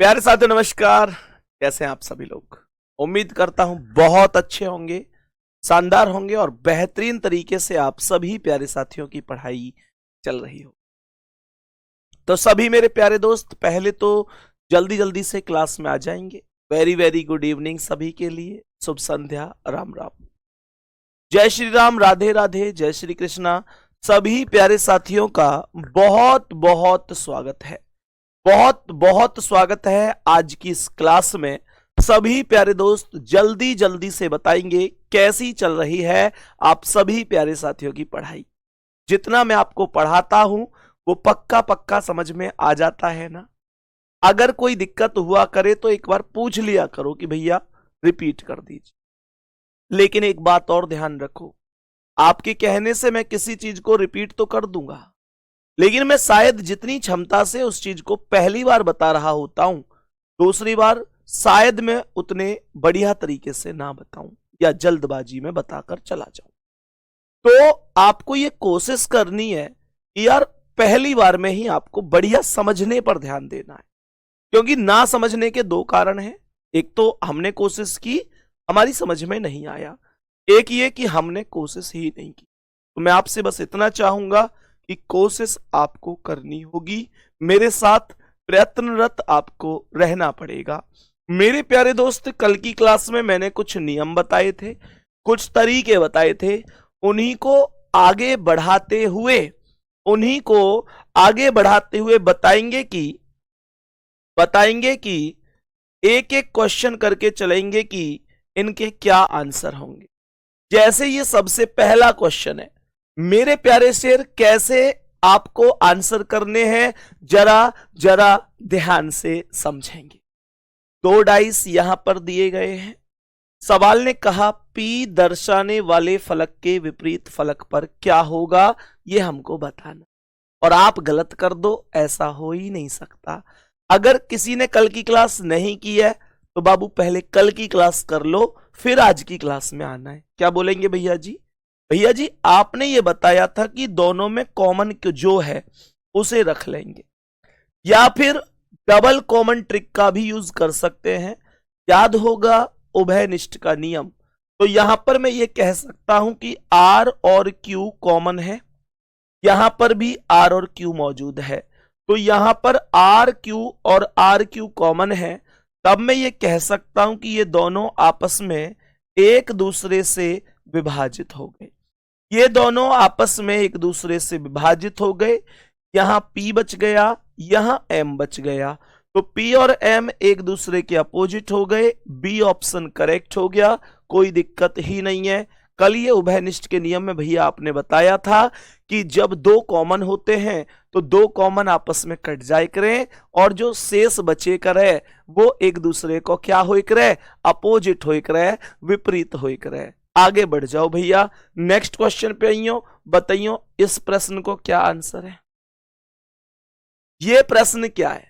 प्यारे साथियों नमस्कार। कैसे हैं आप सभी लोग? उम्मीद करता हूं बहुत अच्छे होंगे, शानदार होंगे और बेहतरीन तरीके से आप सभी प्यारे साथियों की पढ़ाई चल रही हो। तो सभी मेरे प्यारे दोस्त पहले तो जल्दी जल्दी से क्लास में आ जाएंगे। वेरी वेरी गुड इवनिंग सभी के लिए। शुभ संध्या, राम राम, जय श्री राम, राधे राधे, जय श्री कृष्णा। सभी प्यारे साथियों का बहुत बहुत स्वागत है, बहुत बहुत स्वागत है आज की इस क्लास में। सभी प्यारे दोस्त जल्दी जल्दी से बताएंगे कैसी चल रही है आप सभी प्यारे साथियों की पढ़ाई। जितना मैं आपको पढ़ाता हूं वो पक्का पक्का समझ में आ जाता है ना? अगर कोई दिक्कत हुआ करे तो एक बार पूछ लिया करो कि भैया रिपीट कर दीजिए। लेकिन एक बात और ध्यान रखो, आपके कहने से मैं किसी चीज को रिपीट तो कर दूंगा, लेकिन मैं शायद जितनी क्षमता से उस चीज को पहली बार बता रहा होता हूं, दूसरी बार शायद मैं उतने बढ़िया तरीके से ना बताऊं या जल्दबाजी में बताकर चला जाऊं। तो आपको ये कोशिश करनी है कि यार पहली बार में ही आपको बढ़िया समझने पर ध्यान देना है, क्योंकि ना समझने के दो कारण हैं। एक तो हमने कोशिश की, हमारी समझ में नहीं आया। एक ये कि हमने कोशिश ही नहीं की। तो मैं आपसे बस इतना चाहूंगा कि कोशिश आपको करनी होगी, मेरे साथ प्रयत्नरत आपको रहना पड़ेगा। मेरे प्यारे दोस्त, कल की क्लास में मैंने कुछ नियम बताए थे, कुछ तरीके बताए थे, उन्हीं को आगे बढ़ाते हुए बताएंगे कि एक एक क्वेश्चन करके चलेंगे कि इनके क्या आंसर होंगे। जैसे ये सबसे पहला क्वेश्चन है, मेरे प्यारे शेर, कैसे आपको आंसर करने हैं जरा जरा ध्यान से समझेंगे। 2 डाइस यहां पर दिए गए हैं। सवाल ने कहा P दर्शाने वाले फलक के विपरीत फलक पर क्या होगा, यह हमको बताना। और आप गलत कर दो, ऐसा हो ही नहीं सकता। अगर किसी ने कल की क्लास नहीं की है तो बाबू पहले कल की क्लास कर लो, फिर आज की क्लास में आना है। क्या बोलेंगे भैया जी? भैया जी आपने ये बताया था कि दोनों में कॉमन जो है उसे रख लेंगे, या फिर डबल कॉमन ट्रिक का भी यूज कर सकते हैं। याद होगा उभयनिष्ठ का नियम। तो यहां पर मैं ये कह सकता हूं कि R और Q कॉमन है, यहां पर भी R और Q मौजूद है। तो यहां पर RQ और RQ कॉमन है, तब मैं ये कह सकता हूं कि ये दोनों आपस में एक दूसरे से विभाजित हो गए। ये दोनों आपस में एक दूसरे से विभाजित हो गए। यहां P बच गया, यहां M बच गया। तो P और M एक दूसरे के अपोजिट हो गए। बी ऑप्शन करेक्ट हो गया, कोई दिक्कत ही नहीं है। कल ये उभयनिष्ठ के नियम में भैया आपने बताया था कि जब दो कॉमन होते हैं तो दो कॉमन आपस में कट जाए करें, और जो शेष बचे करे वो एक दूसरे को क्या हो करे, अपोजिट हो करे, विपरीत हो करे। आगे बढ़ जाओ भैया, नेक्स्ट क्वेश्चन पे आइयो, बताइयो इस प्रश्न को क्या आंसर है। ये प्रश्न क्या है?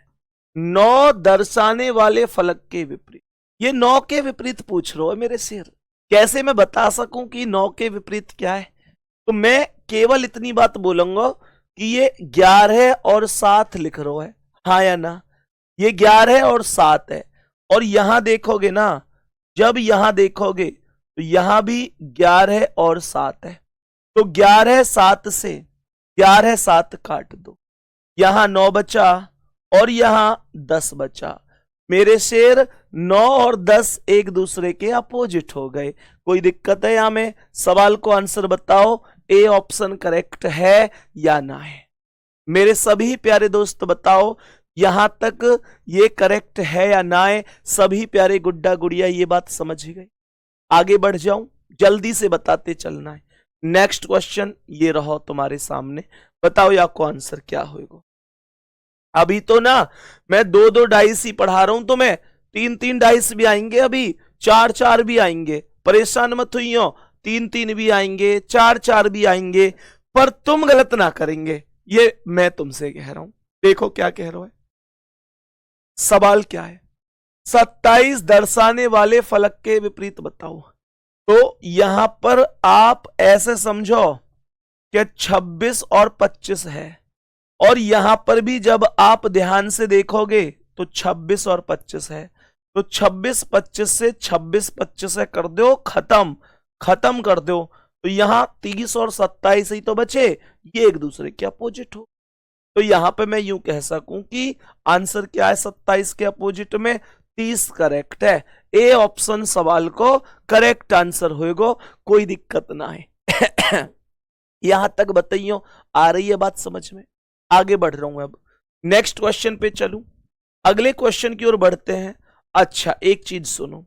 9 दर्शाने वाले फलक के विपरीत। ये 9 के विपरीत पूछ रहे हो मेरे शेर। कैसे मैं बता सकूं कि 9 के विपरीत क्या है? तो मैं केवल इतनी बात बोलूंगा कि ये 11 और 7 लिख रहा है, हाँ या ना? ये 11 और 7 है। और यहां देखोगे ना, जब यहां देखोगे तो यहां भी 11 और 7 है। तो 11 7 से 11 7 काट दो, यहां 9 बचा और यहां 10 बचा। मेरे शेर 9 और 10 एक दूसरे के अपोजिट हो गए। कोई दिक्कत है यहां में? सवाल को आंसर बताओ, ए ऑप्शन करेक्ट है या ना है? मेरे सभी प्यारे दोस्त बताओ, यहां तक ये करेक्ट है या ना है? सभी प्यारे गुड्डा गुड़िया ये बात समझ गए? आगे बढ़ जाऊं, जल्दी से बताते चलना है। नेक्स्ट क्वेश्चन ये रहो तुम्हारे सामने, बताओ या को आंसर क्या होगा। अभी तो ना मैं 2 डाइस ही पढ़ा रहा हूं, तो मैं 3 डाइस भी आएंगे, अभी 4 भी आएंगे। परेशान मत हुइयो, 3 भी आएंगे, 4 भी आएंगे, पर तुम गलत ना करेंगे, ये मैं तुमसे कह रहा हूं। देखो क्या कह रहा है, सवाल क्या है? 27 दर्शाने वाले फलक के विपरीत बताओ। तो यहां पर आप ऐसे समझो कि 26 और 25 है, और यहां पर भी जब आप ध्यान से देखोगे तो 26 और 25 है, तो 26 25 से 26 25 से कर दो खत्म, खत्म कर दो, तो यहां 30 और 27 ही तो बचे, ये एक दूसरे के अपोजिट हो। तो यहां पे मैं यूं कह सकूं कि आंसर क्या है 27 के अपोजिट में, 30 करेक्ट है। ए ऑप्शन सवाल को करेक्ट आंसर होएगा, कोई दिक्कत ना है। यहां तक बताइयो, आ रही है बात समझ में? आगे बढ़ रहा हूं, अब नेक्स्ट क्वेश्चन पे चलूं, अगले क्वेश्चन की ओर बढ़ते हैं। अच्छा एक चीज सुनो,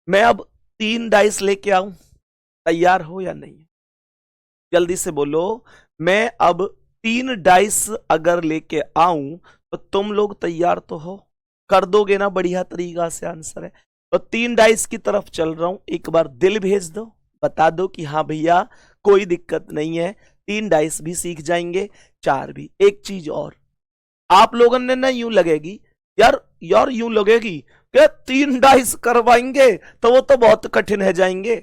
मैं अब 3 डाइस लेके आऊं, तैयार हो या नहीं? जल्दी से बोलो। मैं अब 3 डाइस अगर लेके आऊं तो तुम लोग तैयार तो हो, कर दोगे ना बढ़िया तरीका से आंसर है? तो 3 डाइस की तरफ चल रहा हूं, एक बार दिल भेज दो, बता दो कि हाँ भैया कोई दिक्कत नहीं है, 3 डाइस भी सीख जाएंगे, 4 भी। एक चीज और, आप लोगों ने ना यूं लगेगी यार, यूं लगेगी कि 3 डाइस करवाएंगे तो वो तो बहुत कठिन है जाएंगे,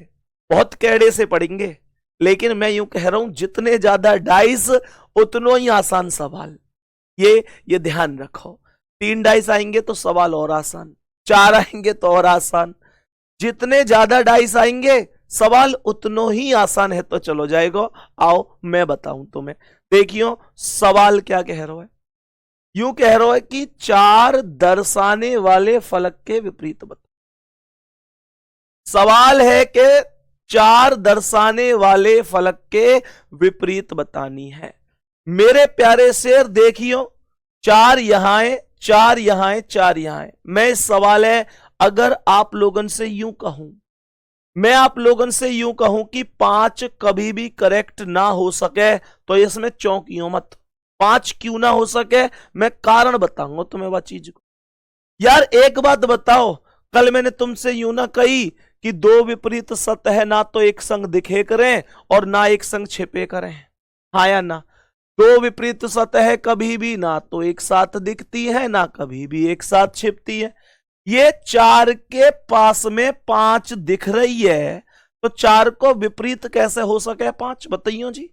बहुत कैड़े से पढ़ेंगे। लेकिन मैं यूं कह रहा हूं जितने ज्यादा डाइस उतनो ही आसान सवाल, ये ध्यान रखो। 3 डाइस आएंगे तो सवाल और आसान, 4 आएंगे तो और आसान, जितने ज्यादा डाइस आएंगे सवाल उतनो ही आसान है। तो चलो जाएगा, आओ मैं बताऊं तुम्हें। देखियो सवाल क्या कह रहा है, यूं कह रहा है कि 4 दर्शाने वाले फलक के विपरीत बता। सवाल है कि 4 दर्शाने वाले फलक के विपरीत बतानी है। मेरे प्यारे शेर देखियो, 4 यहां है, 4 यहां है, 4 यहां है। मैं इस सवाल है, अगर आप लोगों से यूं कहूं, मैं आप लोगों से यूं कहूं कि 5 कभी भी करेक्ट ना हो सके तो इसमें चौंकियों मत। 5 क्यों ना हो सके, मैं कारण बताऊंगा तुम्हें वह चीज को। यार एक बात बताओ, कल मैंने तुमसे यूं ना कही कि 2 विपरीत सतह ना तो एक संग दिखे करें और ना एक संग छिपे करें, हाँ या ना? 2 विपरीत सतह कभी भी ना तो एक साथ दिखती है ना कभी भी एक साथ छिपती है। ये 4 के पास में 5 दिख रही है, तो 4 को विपरीत कैसे हो सके 5, बताइयो जी।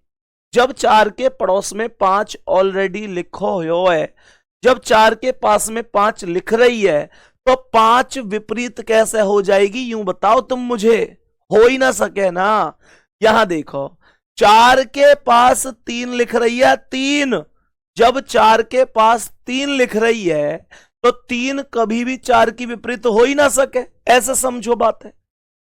जब 4 के पड़ोस में 5 ऑलरेडी लिखो हो है, जब 4 के पास में 5 लिख रही है, तो 5 विपरीत कैसे हो जाएगी, यूं बताओ तुम मुझे, हो ही ना सके ना। यहां देखो 4 के पास 3 लिख रही है, 3, जब 4 के पास 3 लिख रही है तो 3 कभी भी 4 की विपरीत हो ही ना सके, ऐसा समझो बात है।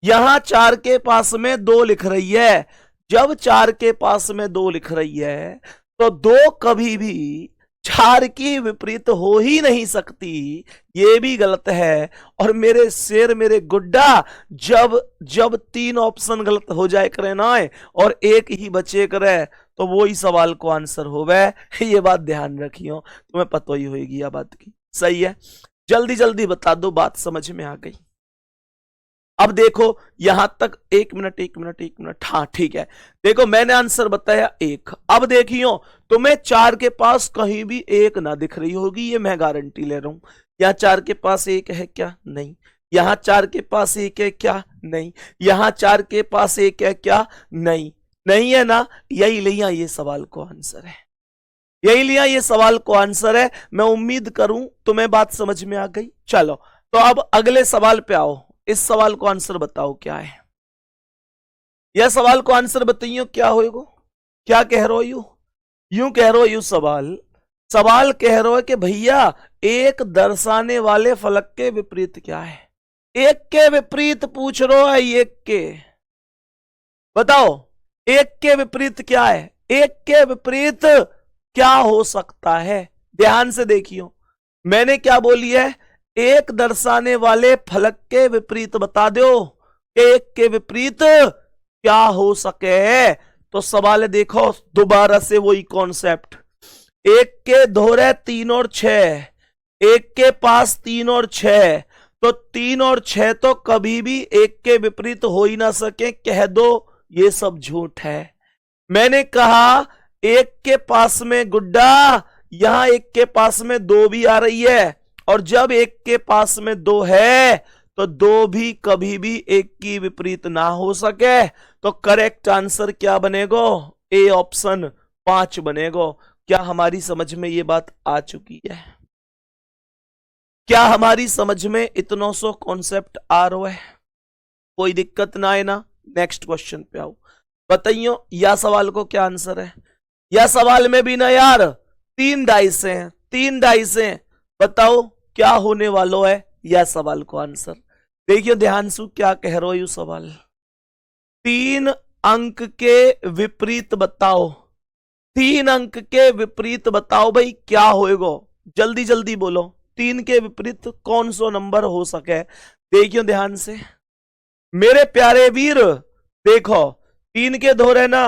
यहां 4 के पास में 2 लिख रही है, जब 4 के पास में 2 लिख रही है तो 2 कभी भी 4 की विपरीत हो ही नहीं सकती, ये भी गलत है। और मेरे शेर मेरे गुड्डा, जब जब 3 ऑप्शन गलत हो जाए करे ना और एक ही बचे करे तो वो ही सवाल को आंसर होवे, ये बात ध्यान रखियो, तुम्हें पता ही होगी यह बात की। सही है, जल्दी जल्दी बता दो, बात समझ में आ गई? अब देखो यहां तक, 1 मिनट 1 मिनट 1 मिनट, हाँ ठीक है। देखो मैंने आंसर बताया 1, अब देखियो तुम्हें 4 के पास कहीं भी 1 ना दिख रही होगी, ये मैं गारंटी ले रहा हूं। यहाँ 4 के पास 1 है क्या? नहीं। यहाँ 4 के पास 1 है क्या? नहीं। यहाँ 4 के पास 1 है क्या? नहीं। नहीं है ना? यही लिया ये सवाल को आंसर है, यही लिया ये सवाल को आंसर है। मैं उम्मीद करूं तुम्हें बात समझ में आ गई। चलो तो अब अगले सवाल पे आओ, इस सवाल को आंसर बताओ क्या है। यह सवाल को आंसर बताइयो क्या होएगा, क्या कह रहे हो? यूं कह रहे हो, यूं सवाल कह रहे हो कि भैया एक दर्शाने वाले फलक के विपरीत क्या है। एक के विपरीत पूछ रहे हो, एक के बताओ, एक के विपरीत क्या है, एक के विपरीत क्या हो सकता है? ध्यान से देखियो, मैंने क्या बोली है, एक दर्शाने वाले फलक के विपरीत बता दो, एक के विपरीत क्या हो सके। तो सवाल देखो दोबारा से वही कॉन्सेप्ट, एक के दोहरे 3 और 6, एक के पास 3 और 6, तो 3 और 6 तो कभी भी एक के विपरीत हो ही ना सके, कह दो ये सब झूठ है। मैंने कहा एक के पास में गुड्डा, यहां एक के पास में 2 भी आ रही है, और जब एक के पास में 2 है तो 2 भी कभी भी एक की विपरीत ना हो सके। तो करेक्ट आंसर क्या बनेगा? ए ऑप्शन 5 बनेगा। क्या हमारी समझ में ये बात आ चुकी है? क्या हमारी समझ में इतनों सो कॉन्सेप्ट आ रहा है? कोई दिक्कत ना है ना? नेक्स्ट क्वेश्चन पे आओ, बताइयो या सवाल को क्या आंसर है? या सवाल में भी ना यार 3 डाइस हैं, 3 डाइस हैं, बताओ क्या होने वाला है या सवाल को आंसर? देखियो ध्यान से क्या कह रहा यू सवाल, 3 अंक के विपरीत बताओ, 3 अंक के विपरीत बताओ भाई क्या होएगा? जल्दी जल्दी बोलो, 3 के विपरीत कौन सा नंबर हो सके? देखियो ध्यान से मेरे प्यारे वीर, देखो 3 के दोहरे ना,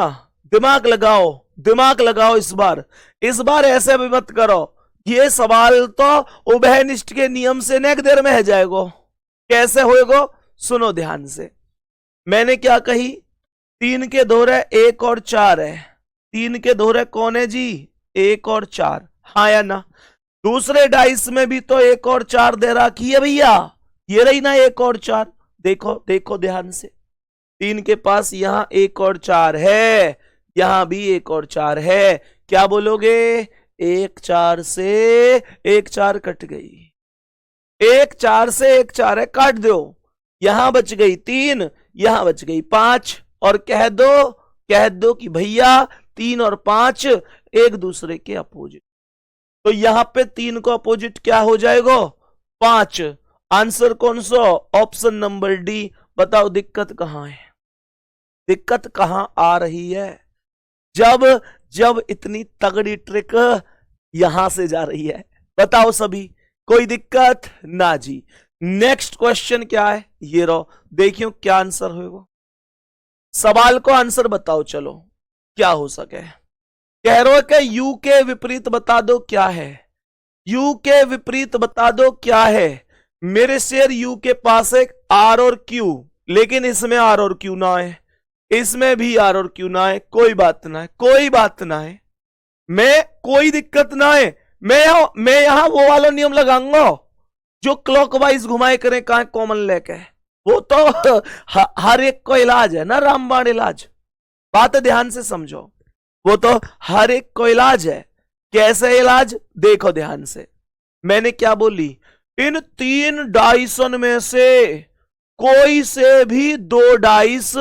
दिमाग लगाओ, दिमाग लगाओ। इस बार ऐसे भी मत करो, ये सवाल तो उभयनिष्ठ के नियम से नेक देर में है जाएगा। कैसे होएगा? सुनो ध्यान से, मैंने क्या कही, 3 के दोहरे 1 और 4 है। 3 के दोहरे कौन है जी? 1 और 4, हाँ या ना? दूसरे डाइस में भी तो 1 और 4 दे रखी है भैया, ये रही ना 1 और 4। देखो देखो ध्यान से, 3 के पास यहां 1 और 4 है, यहां भी 1 और 4 है। क्या बोलोगे? 1 4 से 1 4 कट गई, 1 4 से 1 4 है, काट दो, यहां बच गई 3, यहां बच गई 5, और कह दो कि भैया 3 और 5 एक दूसरे के अपोजिट। तो यहां पे 3 को अपोजिट क्या हो जाएगा? 5। आंसर कौन सा? Option number D. बताओ दिक्कत कहां है? दिक्कत कहां आ रही है? जब इतनी तगड़ी ट्रिक यहां से जा रही है, बताओ सभी, कोई दिक्कत ना जी। नेक्स्ट क्वेश्चन क्या है? ये रो, देखियो क्या आंसर होगा। सवाल को आंसर बताओ, चलो क्या हो सके। कह रहे हो कि यू के विपरीत बता दो क्या है, यू के विपरीत बता दो क्या है। मेरे शेर यू के पास एक आर और क्यू, लेकिन इसमें आर और क्यू ना है, इसमें भी आर और क्यू ना है। कोई बात ना है, कोई बात ना है, मैं कोई दिक्कत ना है। मैं यहां वो वाला नियम लगाऊंगा जो क्लॉकवाइज घुमाए करें, कहां कॉमन लेके, वो तो हर एक को इलाज है ना, रामबाण इलाज। बात ध्यान से समझो, वो तो हर एक को इलाज है। कैसे इलाज? देखो ध्यान से, मैंने क्या बोली, इन 3 डाइसन में से कोई से भी 2 डाइस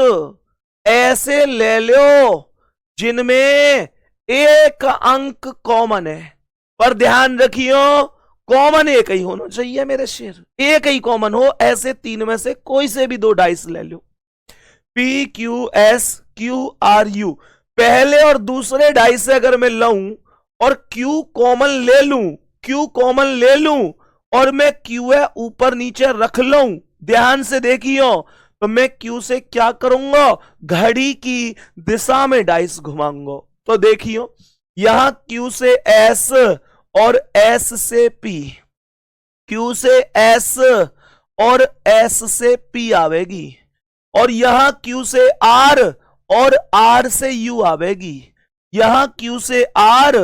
ऐसे ले लो जिनमें एक अंक कॉमन है। पर ध्यान रखियो, कॉमन एक ही होना चाहिए मेरे शेर, एक ही कॉमन हो। ऐसे 3 में से कोई से भी 2 डाइस ले लो, P Q S Q R U. पहले और दूसरे डाइस से अगर मैं लऊं और क्यू कॉमन ले लूं, क्यू कॉमन ले लूं और मैं क्यू है ऊपर नीचे रख लूं, ध्यान से देखियो, तो मैं क्यू से क्या करूंगा? घड़ी की दिशा में डाइस घुमाऊंगा। तो देखियो, यहां क्यू से एस और एस से पी, क्यू से एस और एस से पी आवेगी, और यहां क्यू से आर और आर से यू आवेगी, यहां क्यू से आर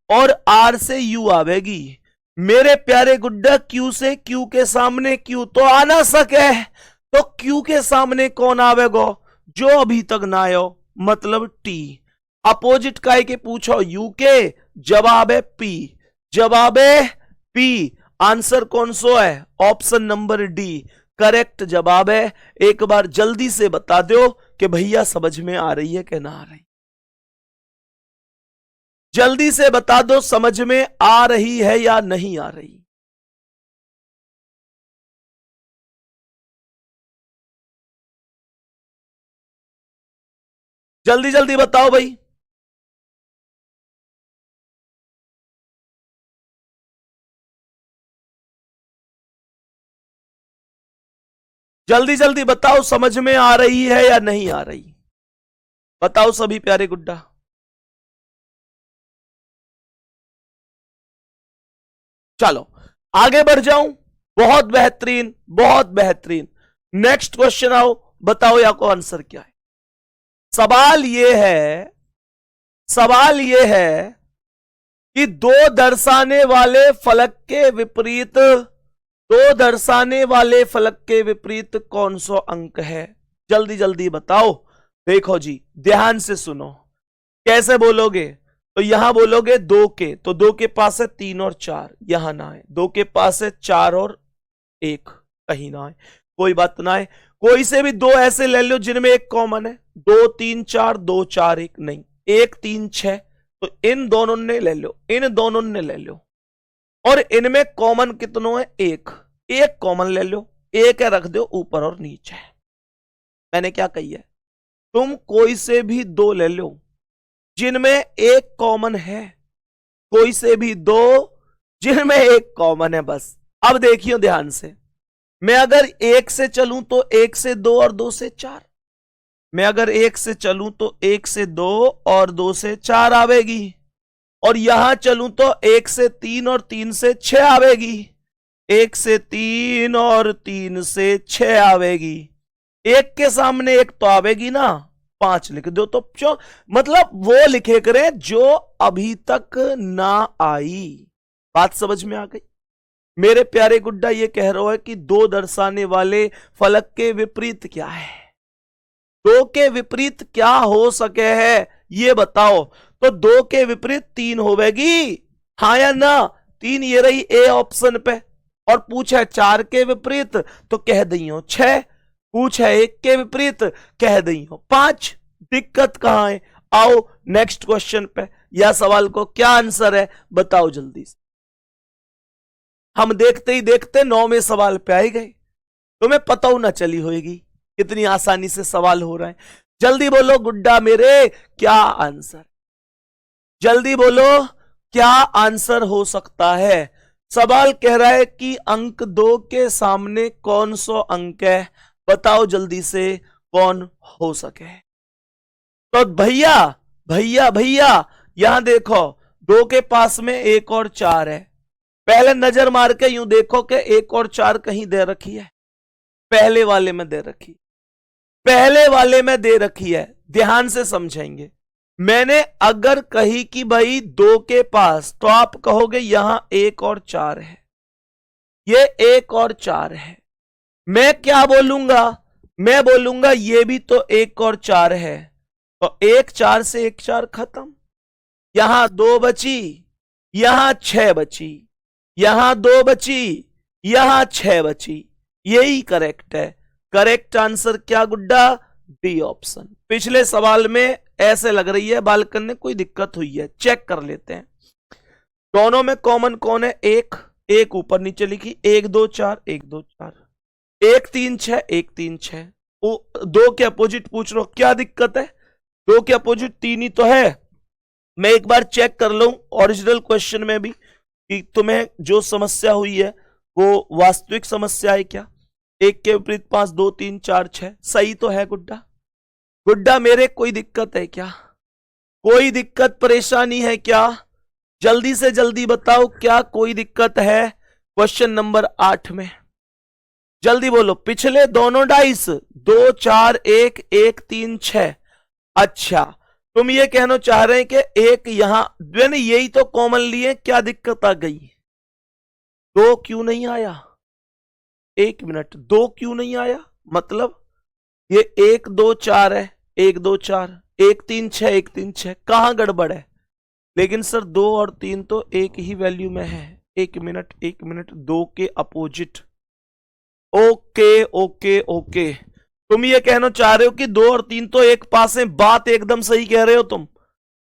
और आर से यू आवेगी। मेरे प्यारे गुड्डा, क्यू से क्यू के सामने क्यू तो आ ना सके, तो क्यू के सामने कौन आवेगा? जो अभी तक ना आयो, मतलब टी। अपोजिट काय के पूछो, यू के, जवाब है पी, जवाब है पी। आंसर कौन सा है? ऑप्शन नंबर डी करेक्ट जवाब है। एक बार जल्दी से बता दो कि भैया समझ में आ रही है कि ना आ रही, जल्दी से बता दो, समझ में आ रही है या नहीं आ रही। जल्दी जल्दी बताओ भाई, जल्दी जल्दी बताओ, समझ में आ रही है या नहीं आ रही? बताओ सभी प्यारे गुड्डा। चलो आगे बढ़ जाऊं, बहुत बेहतरीन, बहुत बेहतरीन। नेक्स्ट क्वेश्चन आओ, बताओ या को आंसर क्या है। सवाल यह है, सवाल यह है कि 2 दर्शाने वाले फलक के विपरीत, 2 दर्शाने वाले फलक के विपरीत कौन सा अंक है? जल्दी जल्दी बताओ। देखो जी ध्यान से सुनो, कैसे बोलोगे? तो यहां बोलोगे 2 के, तो 2 के पास है 3 और 4, यहां ना है। 2 के पास है 4 और 1, कहीं ना है, कोई बात ना है। कोई से भी 2 ऐसे ले लो जिनमें एक कॉमन है, 2 3 4, 2 4 1, नहीं 1 3 6, तो इन दोनों ने ले लो, इन दोनों ने ले लो, और इनमें कॉमन कितनों है? एक कॉमन ले लो, एक है रख दो ऊपर और नीचे। मैंने क्या कही है? तुम कोई से भी 2 ले लो जिनमें एक कॉमन है, कोई से भी 2 जिनमें एक कॉमन है, बस। अब देखियो ध्यान से, मैं अगर 1 से चलूं तो 1 से 2 और 2 से 4, मैं अगर 1 से चलूं तो 1 से 2 और 2 से 4 आवेगी, और यहां चलूं तो 1 से 3 और 3 से 6 आवेगी, 1 से 3 और 3 से 6 आवेगी। एक के सामने एक तो आवेगी ना, 5 लिख दो, तो मतलब वो लिखे करें जो अभी तक ना आई। बात समझ में आ गई? मेरे प्यारे गुड्डा ये कह रहा है कि 2 दर्शाने वाले फलक के विपरीत क्या है? 2 के विपरीत क्या हो सके है ये बताओ। तो 2 के विपरीत 3 होगी, हाँ या ना? 3 ये रही ए ऑप्शन पे, और पूछे 4 के विपरीत तो कह दी हो 6, पूछे 1 के विपरीत कह दी हो 5। दिक्कत कहां है? आओ नेक्स्ट क्वेश्चन पे, या सवाल को क्या आंसर है बताओ जल्दी से। हम देखते ही देखते 9वें सवाल पे आ गए, तुम्हें पता हो ना चली होगी कितनी आसानी से सवाल हो रहा है। जल्दी बोलो गुड्डा मेरे, क्या आंसर? जल्दी बोलो क्या आंसर हो सकता है? सवाल कह रहा है कि अंक 2 के सामने कौन सा अंक है, बताओ जल्दी से कौन हो सके। तो भैया भैया भैया यहां देखो, 2 के पास में 1 और 4 है। पहले नजर मार के यूं देखो कि 1 और 4 कहीं दे रखी है, पहले वाले में दे रखी, पहले वाले में दे रखी है। ध्यान से समझेंगे। मैंने अगर कही कि भाई 2 के पास, तो आप कहोगे यहां 1 और 4 है, ये 1 और 4 है। मैं क्या बोलूंगा? मैं बोलूंगा ये भी तो 1 और 4 है, तो 1 4 से 1 4 खत्म, यहां 2 बची, यहां 6 बची, यहां 2 बची, यहां 6 बची। यही करेक्ट है। करेक्ट आंसर क्या गुड्डा? D option. पिछले सवाल में ऐसे लग रही है बालकन ने कोई दिक्कत हुई है, चेक कर लेते हैं। दोनों में कॉमन कौन है? 1 ऊपर नीचे लिखी, 1 2 4, 1 2 4, 1 3 6, 1 3 6। 2 के अपोजिट पूछ रहा हूं, क्या दिक्कत है? 2 के अपोजिट 3 ही तो है। मैं एक बार चेक कर लूं ओरिजिनल क्वेश्चन में भी कि तुम्हें जो समस्या हुई है वो वास्तविक समस्या है क्या। 1 के विपरीत 5, 2 3 4 6 सही तो है गुड्डा? गुड्डा मेरे कोई दिक्कत है क्या? कोई दिक्कत परेशानी है क्या? जल्दी से जल्दी बताओ, क्या कोई दिक्कत है क्वेश्चन नंबर 8 में? जल्दी बोलो। पिछले दोनों डाइस 2 4 1 1 3 6। अच्छा, तुम ये कहना चाह रहे हैं कि एक यहां, मैंने यही तो कॉमन लिए, क्या दिक्कत आ गई? 2 क्यों नहीं आया? 1 मिनट, 2 क्यों नहीं आया? मतलब ये 1 2 4 है, 1 2 4, 1 3 6, 1 3 6, कहां गड़बड़ है? लेकिन सर 2 और 3 तो एक ही वैल्यू में है। 1 मिनट 1 मिनट, 2 के अपोजिट। ओके ओके ओके, तुम ये कहना चाह रहे हो कि 2 और 3 तो एक पास है। बात एकदम सही कह रहे हो तुम।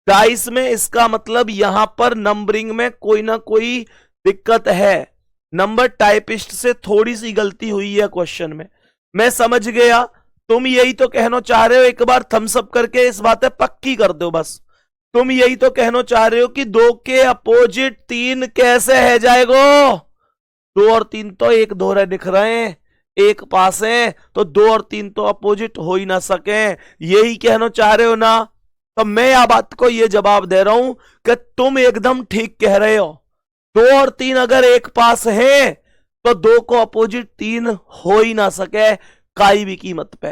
डाइस में इसका मतलब यहां पर नंबरिंग में कोई ना कोई दिक्कत है, नंबर टाइपिस्ट से थोड़ी सी गलती हुई है क्वेश्चन में। मैं समझ गया, तुम यही तो कहना चाह रहे हो। एक बार थम्स अप करके इस बातें पक्की कर दो बस। तुम यही तो कहना चाह रहे हो कि 2 के अपोजिट 3 कैसे है जाएगा? 2 और 3 तो एक दोहरे दिख रहे हैं, एक पास है, तो 2 और 3 तो अपोजिट हो ही ना सके। यही कहना चाह रहे हो ना? तो मैं या बात को ये जवाब दे रहा हूं कि तुम एकदम ठीक कह रहे हो। 2 और 3 अगर एक पास है तो 2 को अपोजिट 3 हो ही ना सके काई भी कीमत पे।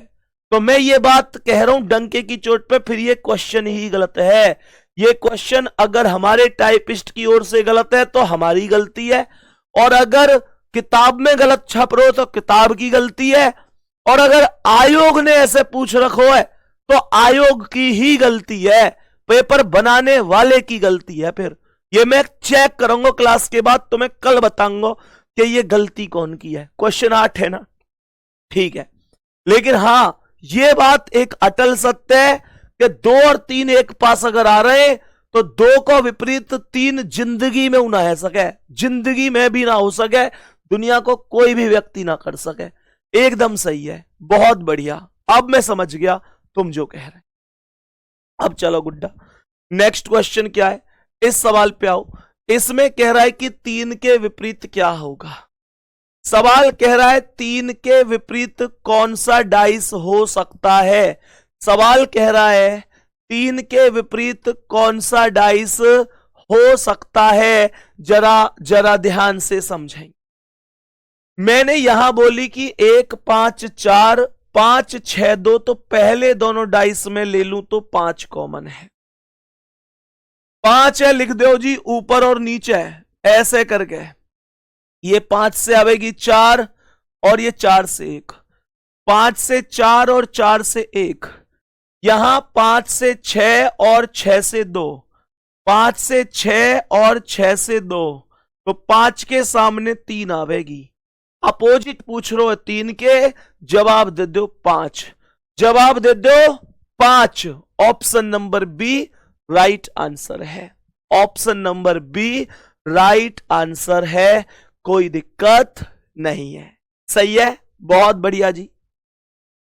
तो मैं ये बात कह रहा हूं डंके की चोट पे, फिर ये क्वेश्चन ही गलत है। ये क्वेश्चन अगर हमारे टाइपिस्ट की ओर से गलत है तो हमारी गलती है, और अगर किताब में गलत छप रहे हो तो किताब की गलती है, और अगर आयोग ने ऐसे पूछ रखो है तो आयोग की ही गलती है। पेपर बनाने वाले की गलती है। फिर ये मैं चेक करूंगा क्लास के बाद, तो मैं कल बताऊंगा कि ये गलती कौन की है। क्वेश्चन 8 है ना, ठीक है। लेकिन हां, ये बात एक अटल सत्य है कि 2 और 3 एक पास अगर आ रहे हैं तो 2 को विपरीत 3 जिंदगी में ना है सके, जिंदगी में भी ना हो सके, दुनिया को कोई भी व्यक्ति ना कर सके। एकदम सही है, बहुत बढ़िया। अब मैं समझ गया तुम जो कह रहे। अब चलो गुड्डा, नेक्स्ट क्वेश्चन क्या है, इस सवाल पे आओ। इसमें कह रहा है कि 3 के विपरीत क्या होगा। सवाल कह रहा है 3 के विपरीत कौन सा डाइस हो सकता है। सवाल कह रहा है 3 के विपरीत कौन सा डाइस हो सकता है। जरा जरा ध्यान से समझें। मैंने यहां बोली कि 1 5 4 5 6 2, तो पहले दोनों डाइस में ले लूं तो 5 कॉमन है। 5 है, लिख दो जी, ऊपर और नीचे है, ऐसे करके। ये 5 से आवेगी 4 और ये 4 से 1, 5 से 4 और 4 से 1, यहां 5 से 6 और 6 से 2, 5 से 6 और 6 से 2, तो 5 के सामने 3 आवेगी। अपोजिट पूछ रहे हो 3 के, जवाब दे दो 5, जवाब दे दो 5। Option number B right answer है। Option number B right answer है, कोई दिक्कत नहीं है। सही है, बहुत बढ़िया जी,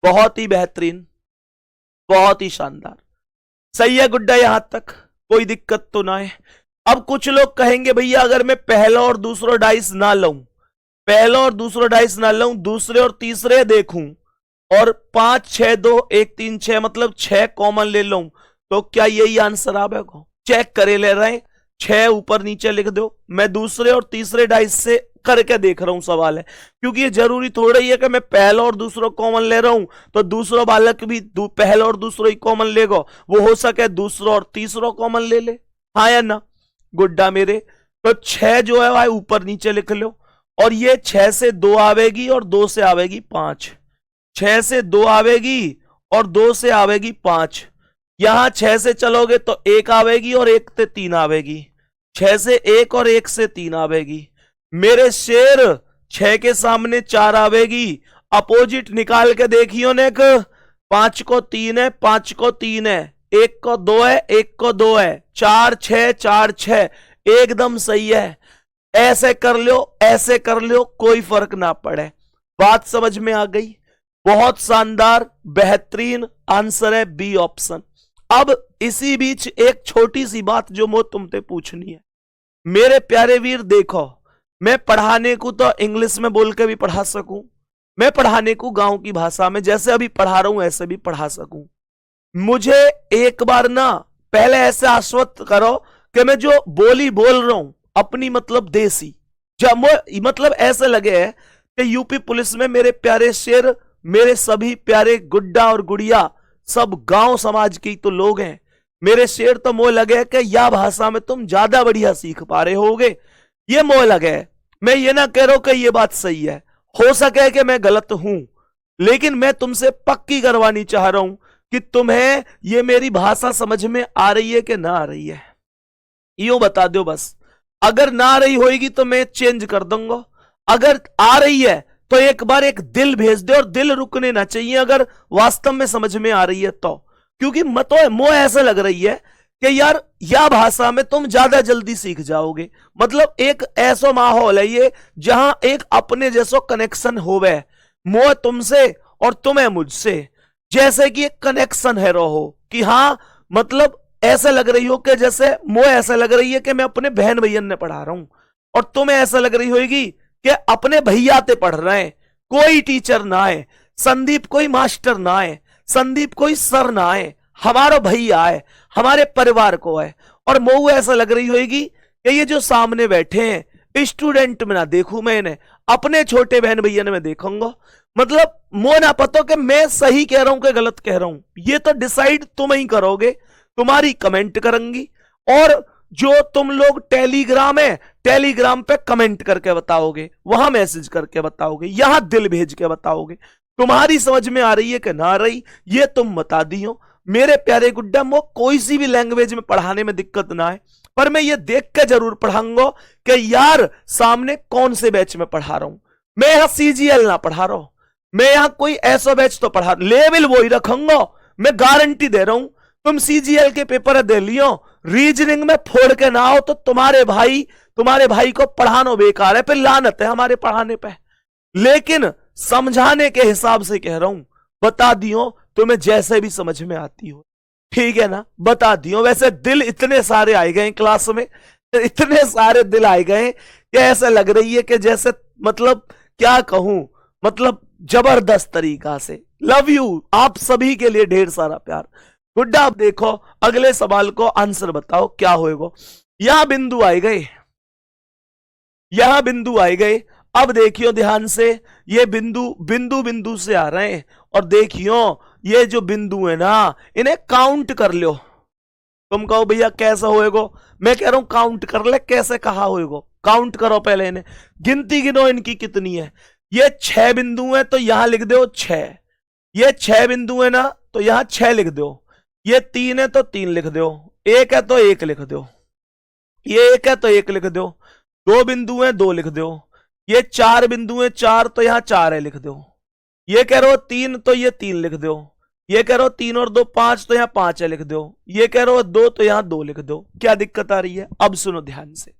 बहुत ही बेहतरीन, बहुत ही शानदार। सही है गुड्डा, यहां तक कोई दिक्कत तो ना है। अब कुछ लोग कहेंगे भैया अगर मैं पहला और दूसरा डाइस ना लूं, पहला और दूसरा डाइस ना लूं, दूसरे और तीसरे देखूं और 5 6 2 1 3 6 मतलब 6 कॉमन ले लूं, तो क्या यही आंसर आवेगा? चेक करे ले रहे हैं, 6 ऊपर नीचे लिख दो। मैं दूसरे और तीसरे डाइस से करके देख रहा हूं सवाल है, क्योंकि ये जरूरी थोड़ा ही है कि मैं पहला और दूसरा कॉमन ले रहा हूं तो दूसरा बालक भी पहला और दूसरा ही कॉमन लेगा, वो हो सके दूसरा और तीसरा कॉमन ले ले। हाँ या ना गुड्डा मेरे? तो 6 जो है वह ऊपर नीचे लिख लो, और ये 6 से 2 आवेगी और 2 से आवेगी 5, 6 से 2 आवेगी और 2 से आवेगी 5। यहां 6 से चलोगे तो 1 आवेगी और 1 से 3 आवेगी, 6 से 1 और 1 से 3 आवेगी। मेरे शेर 6 के सामने 4 आवेगी। अपोजिट निकाल के देखियो ने, 5 को 3 है, 5 को 3 है, 1 को 2 है, 1 को 2 है, 4 6 4 6, एकदम सही है। ऐसे कर लो, ऐसे कर लो, कोई फर्क ना पड़े। बात समझ में आ गई? बहुत शानदार, बेहतरीन आंसर है बी ऑप्शन। अब इसी बीच एक छोटी सी बात जो मैं तुमसे पूछनी है, मेरे प्यारे वीर देखो, मैं पढ़ाने को तो इंग्लिश में बोल के भी पढ़ा सकूं, मैं पढ़ाने को गांव की भाषा में जैसे अभी पढ़ा रहा हूं ऐसे भी पढ़ा सकूं। मुझे एक बार ना पहले ऐसे आश्वस्त करो कि मैं जो बोली बोल रहा हूं अपनी मतलब देसी, जब मतलब ऐसे लगे है कि यूपी पुलिस में मेरे प्यारे शेर, मेरे सभी प्यारे गुड्डा और गुड़िया सब गांव समाज के तो लोग हैं। मेरे शेर तो मोह लगे कि यह भाषा में तुम ज्यादा बढ़िया सीख पा रहे होगे, ये मोह लगे। मैं ये ना कह रहा हूं कि ये बात सही है, हो सके कि मैं गलत हूं, लेकिन मैं तुमसे पक्की करवानी चाह रहा हूं कि तुम्हें ये मेरी भाषा समझ में आ रही है कि ना आ रही है, यूं बता दो बस। अगर ना आ रही होगी तो मैं चेंज कर दूंगा, अगर आ रही है तो एक बार एक दिल भेज दे, और दिल रुकने ना चाहिए अगर वास्तव में समझ में आ रही है तो, क्योंकि मोह ऐसा लग रही है कि यार यह भाषा में तुम ज्यादा जल्दी सीख जाओगे। मतलब एक ऐसा माहौल है ये जहां एक अपने जैसा कनेक्शन होवे, मोह तुमसे और तुम्हें मुझसे, जैसे कि एक कनेक्शन है रहो कि हाँ, मतलब ऐसा लग रही हो कि जैसे मोह ऐसा लग रही है कि मैं अपने बहन भैया ने पढ़ा रहा हूं, और तुम्हें ऐसा लग रही होगी कि अपने भैया ते पढ़ रहे हैं, कोई टीचर ना आए, संदीप कोई मास्टर ना आए, संदीप कोई सर ना आए, हमारा भैया आए, हमारे परिवार को है। और मोह ऐसा लग रही होगी कि ये जो सामने बैठे हैं स्टूडेंट में ना देखूं, मैं इन्हें अपने छोटे बहन भैया ने मैं देखूंगा। मतलब मोह ना पता कि मैं सही कह रहा हूं कि गलत कह रहा हूं, ये तो डिसाइड तुम ही करोगे, तुम्हारी कमेंट करेंगी। और जो तुम लोग टेलीग्राम है, टेलीग्राम पे कमेंट करके बताओगे, वहां मैसेज करके बताओगे, यहां दिल भेज के बताओगे। तुम्हारी समझ में आ रही है कि ना आ रही, ये तुम बता दियो। मेरे प्यारे गुड्डा, मो कोई सी भी लैंग्वेज में पढ़ाने में दिक्कत ना है, पर मैं ये देख के जरूर पढ़ाऊंगा कि यार सामने कौन से बैच में पढ़ा रहा हूं। मैं यहां सीजीएल ना पढ़ा रहा हूं, मैं यहां कोई ऐसा बैच तो पढ़ा, लेवल वो ही रखूंगा। मैं गारंटी दे रहा हूं, तुम सीजीएल के पेपर दे लियो, रीजनिंग में फोड़ के ना आओ तो तुम्हारे भाई को पढ़ाना बेकार है, फिर लानत है हमारे पढ़ाने पे। लेकिन समझाने के हिसाब से कह रहा हूं, बता दियो तुम्हें जैसे भी समझ में आती हो, ठीक है ना, बता दियो। वैसे दिल इतने सारे आए गए क्लास में, इतने सारे दिल आए गए कि ऐसा लग रही है कि जैसे मतलब क्या कहूं, मतलब जबरदस्त तरीका से। लव यू, आप सभी के लिए ढेर सारा प्यार। गुड्डा अब देखो अगले सवाल को आंसर बताओ क्या होएगा। यहां बिंदु आए गए, यहां बिंदु आए गए। अब देखियो ध्यान से, ये बिंदु से आ रहे हैं, और देखियो ये जो बिंदु है ना, इन्हें काउंट कर लो। तुम कहो भैया कैसा होएगा, मैं कह रहा हूं काउंट कर ले, कैसे कहा होएगा, काउंट करो पहले इन्हें, गिनती गिनो इनकी कितनी है। ये 6 बिंदु है तो यहां लिख दो 6, ये 6 बिंदु है ना तो यहां 6 लिख दो, ये 3 है तो 3 लिख दो, 1 है तो 1 लिख दो, ये 1 है तो 1 लिख दो, 2 बिंदु है 2 लिख दो, ये 4 बिंदु है 4 तो यहां 4 है लिख दो, ये कह रहे हो 3 तो ये 3 लिख दो, ये कह रहे हो 3 और 2 5 तो यहां 5 है लिख दो, ये कह रहे हो 2 तो यहां 2 लिख दो। क्या दिक्कत आ रही है? अब सुनो ध्यान से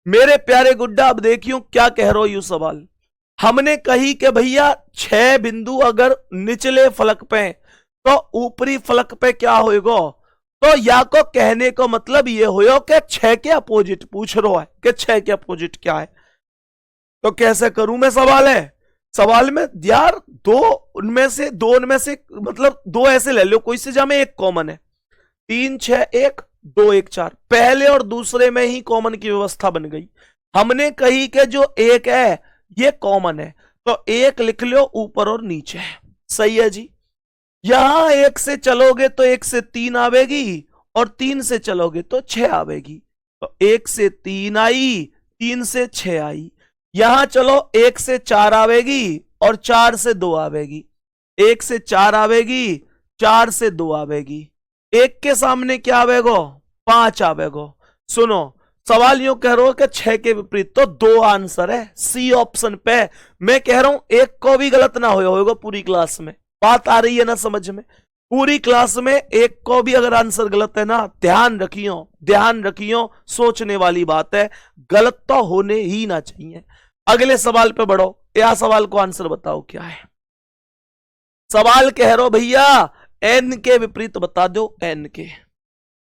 मेरे प्यारे गुड्डा, अब देखियो क्या कह रहे हो यू सवाल। हमने कही कि भैया 6 बिंदु अगर निचले फलक पे तो ऊपरी फलक पे क्या होएगा, तो या को कहने को मतलब ये हो कि 6 के अपोजिट पूछ रहा है कि 6 के अपोजिट क्या है। तो कैसे करूं मैं सवाल में यार दो उनमें से मतलब 2 ऐसे ले लो कोई से, जहां एक कॉमन है, 3 6 1 2 1 4, पहले और दूसरे में ही कॉमन की व्यवस्था बन गई। हमने कही कि जो 1 है ये कॉमन है, तो 1 लिख लो ऊपर और नीचे, सही है जी। यहां 1 से चलोगे तो 1 से 3 आवेगी, और 3 से चलोगे तो 6 आवेगी, तो 1 से 3 आई, 3 से 6 आई। यहां चलो 1 से 4 आवेगी और 4 से 2 आवेगी, 1 से 4 आवेगी, 4 से 2 आवेगी, 1 के सामने क्या आवेगो 5 आवेगो। सुनो सवाल यूं कह रहा हूं कि 6 के विपरीत, तो 2 आंसर है सी ऑप्शन पे। मैं कह रहा हूं 1 को भी गलत ना होगा पूरी क्लास में, बात आ रही है ना समझ में, पूरी क्लास में 1 को भी अगर आंसर गलत है ना, ध्यान रखियो, सोचने वाली बात है, गलत तो होने ही ना चाहिए। अगले सवाल पे बढ़ो, या सवाल को आंसर बताओ क्या है। सवाल कह रहे हो भैया एन के विपरीत बता दो, एन के।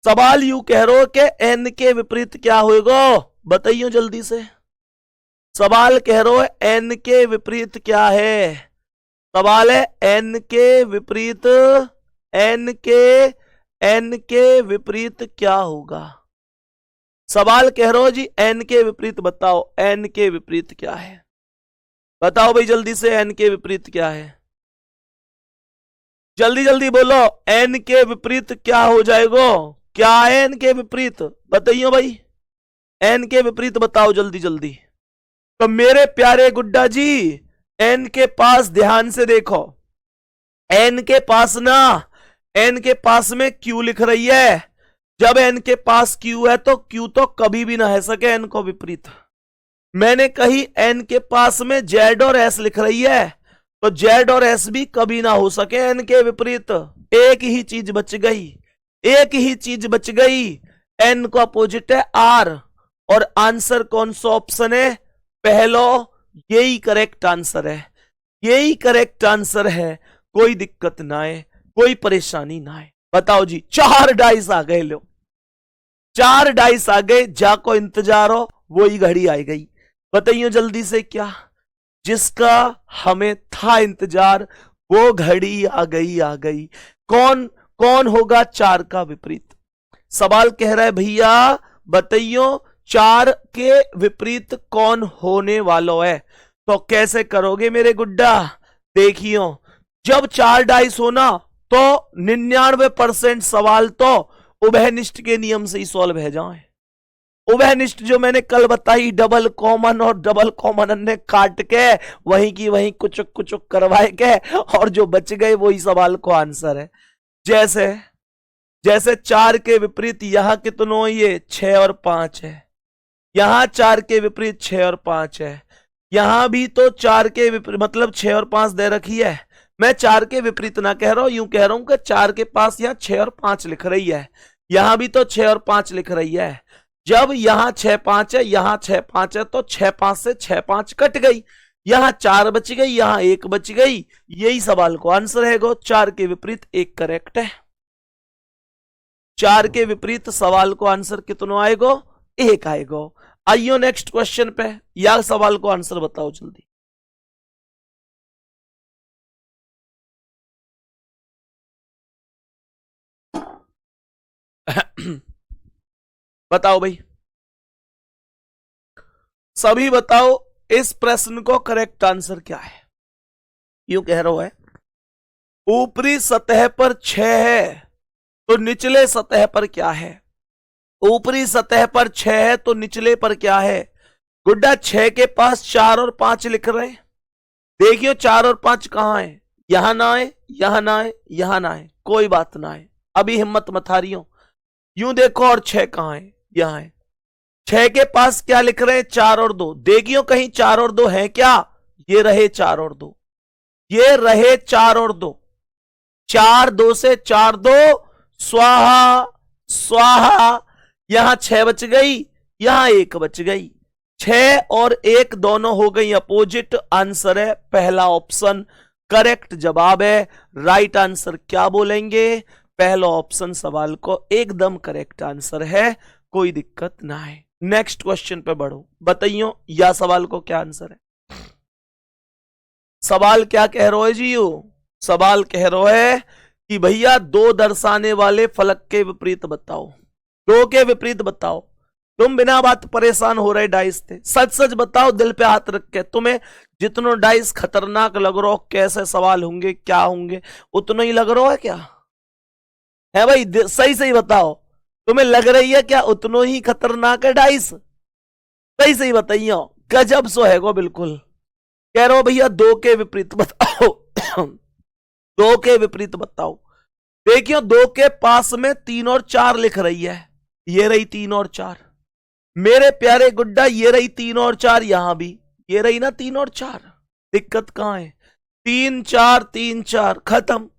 सवाल यू कह रहे हो कि एन के विपरीत क्या होगा, बताइयो जल्दी से। सवाल कह रहे हो एन के विपरीत क्या है, सवाल है एन के विपरीत, एन के विपरीत क्या होगा। सवाल कह रहे हो जी एन के विपरीत बताओ, एन के विपरीत क्या है, बताओ भाई जल्दी से, एन के विपरीत क्या है, जल्दी जल्दी बोलो, एन के विपरीत क्या हो जाएगा, क्या है एन के विपरीत, बताइयो भाई, एन के विपरीत बताओ जल्दी जल्दी। तो मेरे प्यारे गुड्डा जी एन के पास ध्यान से देखो, एन के पास ना, एन के पास में क्यू लिख रही है, जब एन के पास क्यू है तो क्यू तो कभी भी ना है सके एन को विपरीत। मैंने कही एन के पास में जेड और एस लिख रही है, तो जेड और एस भी कभी ना हो सके एन के विपरीत। एक ही चीज बच गई, एन को अपोजिट है आर, और आंसर कौन सा ऑप्शन है, पहलो, यही करेक्ट आंसर है, यही करेक्ट आंसर है, कोई दिक्कत ना है, कोई परेशानी ना है। बताओ जी 4 डाइस आ गए, लो 4 डाइस आ गए, जाको इंतजार हो वही घड़ी आ गई। बताइए जल्दी से, क्या जिसका हमें था इंतजार वो घड़ी आ गई। कौन होगा 4 का विपरीत। सवाल कह रहा है भैया बताइयो 4 के विपरीत कौन होने वाला है, तो कैसे करोगे मेरे गुड्डा। देखियो जब 4 डाइस होना तो 99% सवाल तो उभयनिष्ठ के नियम से ही सॉल्व है जाए। उभयनिष्ठ जो मैंने कल बताई, डबल कॉमन और डबल कॉमन ने काट के वहीं की वहीं कुचुक कुचुक करवाए के, और जो बच गए वही सवाल को आंसर है। जैसे जैसे 4 के विपरीत यहां कितनों, ये 6 और 5 है, यहां 4 के विपरीत 6 और 5 है, यहां भी तो 4 के विपरीत मतलब 6 और 5 दे रखी है। मैं 4 के विपरीत ना कह रहा हूं, यूं कह रहा हूं कि 4 के पास यहां 6 और 5 लिख रही है, यहां भी तो 6 और 5 लिख रही है। जब यहां 6 5 है, यहां 6 5 है, तो 6 5 से 6 5 कट गई, यहां 4 बच गई, यहां 1 बच गई। यही सवाल को आंसर है। 4 के विपरीत 1 करेक्ट है। 4 के विपरीत सवाल को आंसर कितना आएगा, 1 आएगा। आइयो नेक्स्ट क्वेश्चन पे, या सवाल को आंसर बताओ जल्दी। बताओ भाई, सभी बताओ इस प्रश्न को करेक्ट आंसर क्या है। यूं कह रहा है, ऊपरी सतह पर 6 है तो निचले सतह पर क्या है। ऊपरी सतह पर 6 है तो निचले पर क्या है। गुड्डा 6 के पास 4 और 5 लिख रहे हैं, देखियो 4 और 5 कहां है, यहां ना आए, यहां ना आए, यहां ना आए, कोई बात ना आए, अभी हिम्मत मत हारियो। यूं देखो, और 6 कहां है, यहां है। 6 के पास क्या लिख रहे हैं, 4 और 2, देखियो कहीं 4 और 2 है क्या, ये रहे 4 और 2, ये रहे 4 और 2, 4 2 से 4 2 स्वाहा स्वाहा, यहां 6 बच गई, यहां 1 बच गई, 6 और 1 दोनों हो गई अपोजिट। आंसर है पहला ऑप्शन, करेक्ट जवाब है। राइट आंसर क्या बोलेंगे, पहला ऑप्शन सवाल को एकदम करेक्ट आंसर है, कोई दिक्कत ना है। नेक्स्ट क्वेश्चन पे बढ़ो, बताइयो या सवाल को क्या आंसर है। सवाल क्या कह रहे हो जी, यू सवाल कह रहे है कि भैया 2 दर्शाने वाले फलक के विपरीत बताओ, 2 के विपरीत बताओ। तुम बिना बात परेशान हो रहे डाइस थे, सच सच बताओ, दिल पे हाथ रख के। तुम्हें जितनो डाइस खतरनाक लग रहा हो, कैसे सवाल होंगे क्या होंगे, उतना ही लग रहा है क्या है भाई, सही सही बताओ, तुम्हें लग रही है क्या उतनो ही खतरनाक है डाइस, सही सही बताइए। गजब सो है गो, बिल्कुल कह रहा हो भैया 2 के विपरीत बताओ। 2 के विपरीत बताओ। देखियो 2 के पास में 3 और 4 लिख रही है, ये रही 3 और 4, मेरे प्यारे गुड्डा ये रही 3 और 4, यहां भी ये रही ना 3 और 4, दिक्कत कहां है, 3 4 3 4 खत्म,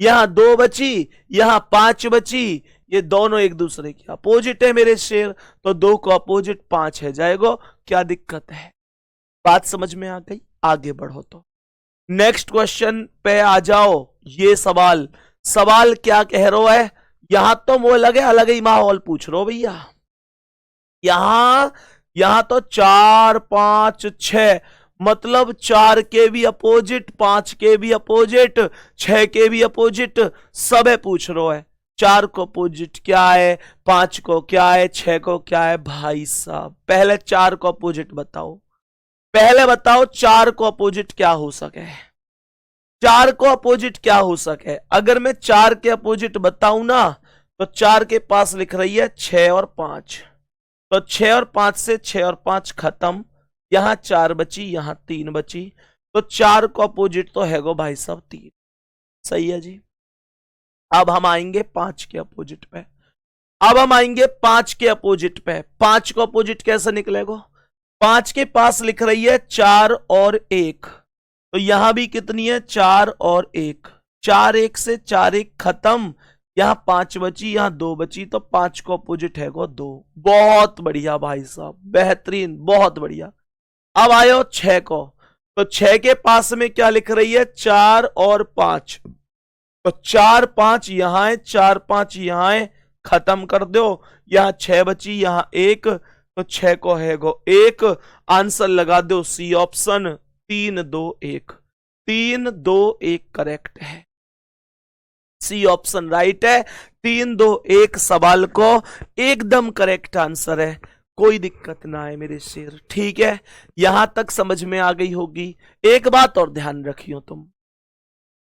यहां 2 बची, यहां 5 बची, ये दोनों एक दूसरे के अपोजिट है मेरे शेर, तो 2 को अपोजिट 5 है जाएगा, क्या दिक्कत है। बात समझ में आ गई, आगे बढ़ो। तो नेक्स्ट क्वेश्चन पे आ जाओ। ये सवाल क्या कह रहा है, यहां तो वो लगे अलग ही माहौल पूछ रहे हो भैया, यहां तो 4 5 6, मतलब 4 के भी अपोजिट, 5 के भी अपोजिट, 6 के भी अपोजिट, सब है पूछ रहा है। 4 को अपोजिट क्या है, 5 को क्या है, 6 को क्या है। भाई साहब पहले 4 को अपोजिट बताओ, पहले बताओ 4 को अपोजिट क्या हो सके, 4 को अपोजिट क्या हो सके। अगर मैं 4 के अपोजिट बताऊं ना, तो 4 के पास लिख रही है 6 और 5, तो 6 और 5 से 6 और 5 खत्म, यहां 4 बची, यहां 3 बची, तो 4 को अपोजिट तो है गो भाई साहब 3, सही है जी। अब हम आएंगे 5 के अपोजिट पे, अब हम आएंगे 5 के अपोजिट पे। 5 को अपोजिट कैसे निकलेगा, 5 के पास लिख रही है 4 और 1, तो यहां भी कितनी है 4 और 1, 4 1 से 4 1 खत्म, यहां 5 बची, यहां 2 बची, तो 5 को अपोजिट है 2। बहुत बढ़िया भाई साहब, बेहतरीन, बहुत बढ़िया। अब आयो 6 को, तो 6 के पास में क्या लिख रही है 4 और 5, तो 4 5 यहां है, 4 5 यहां है, खत्म कर दो, यहां 6 बची, यहां 1, तो 6 को है 1, आंसर लगा दो सी ऑप्शन, 3 2 1, 3 2 1 करेक्ट है, सी ऑप्शन राइट है, 3 2 1 सवाल को एकदम करेक्ट आंसर है, कोई दिक्कत ना है मेरे शेर, ठीक है। यहां तक समझ में आ गई होगी। एक बात और ध्यान रखियो तुम,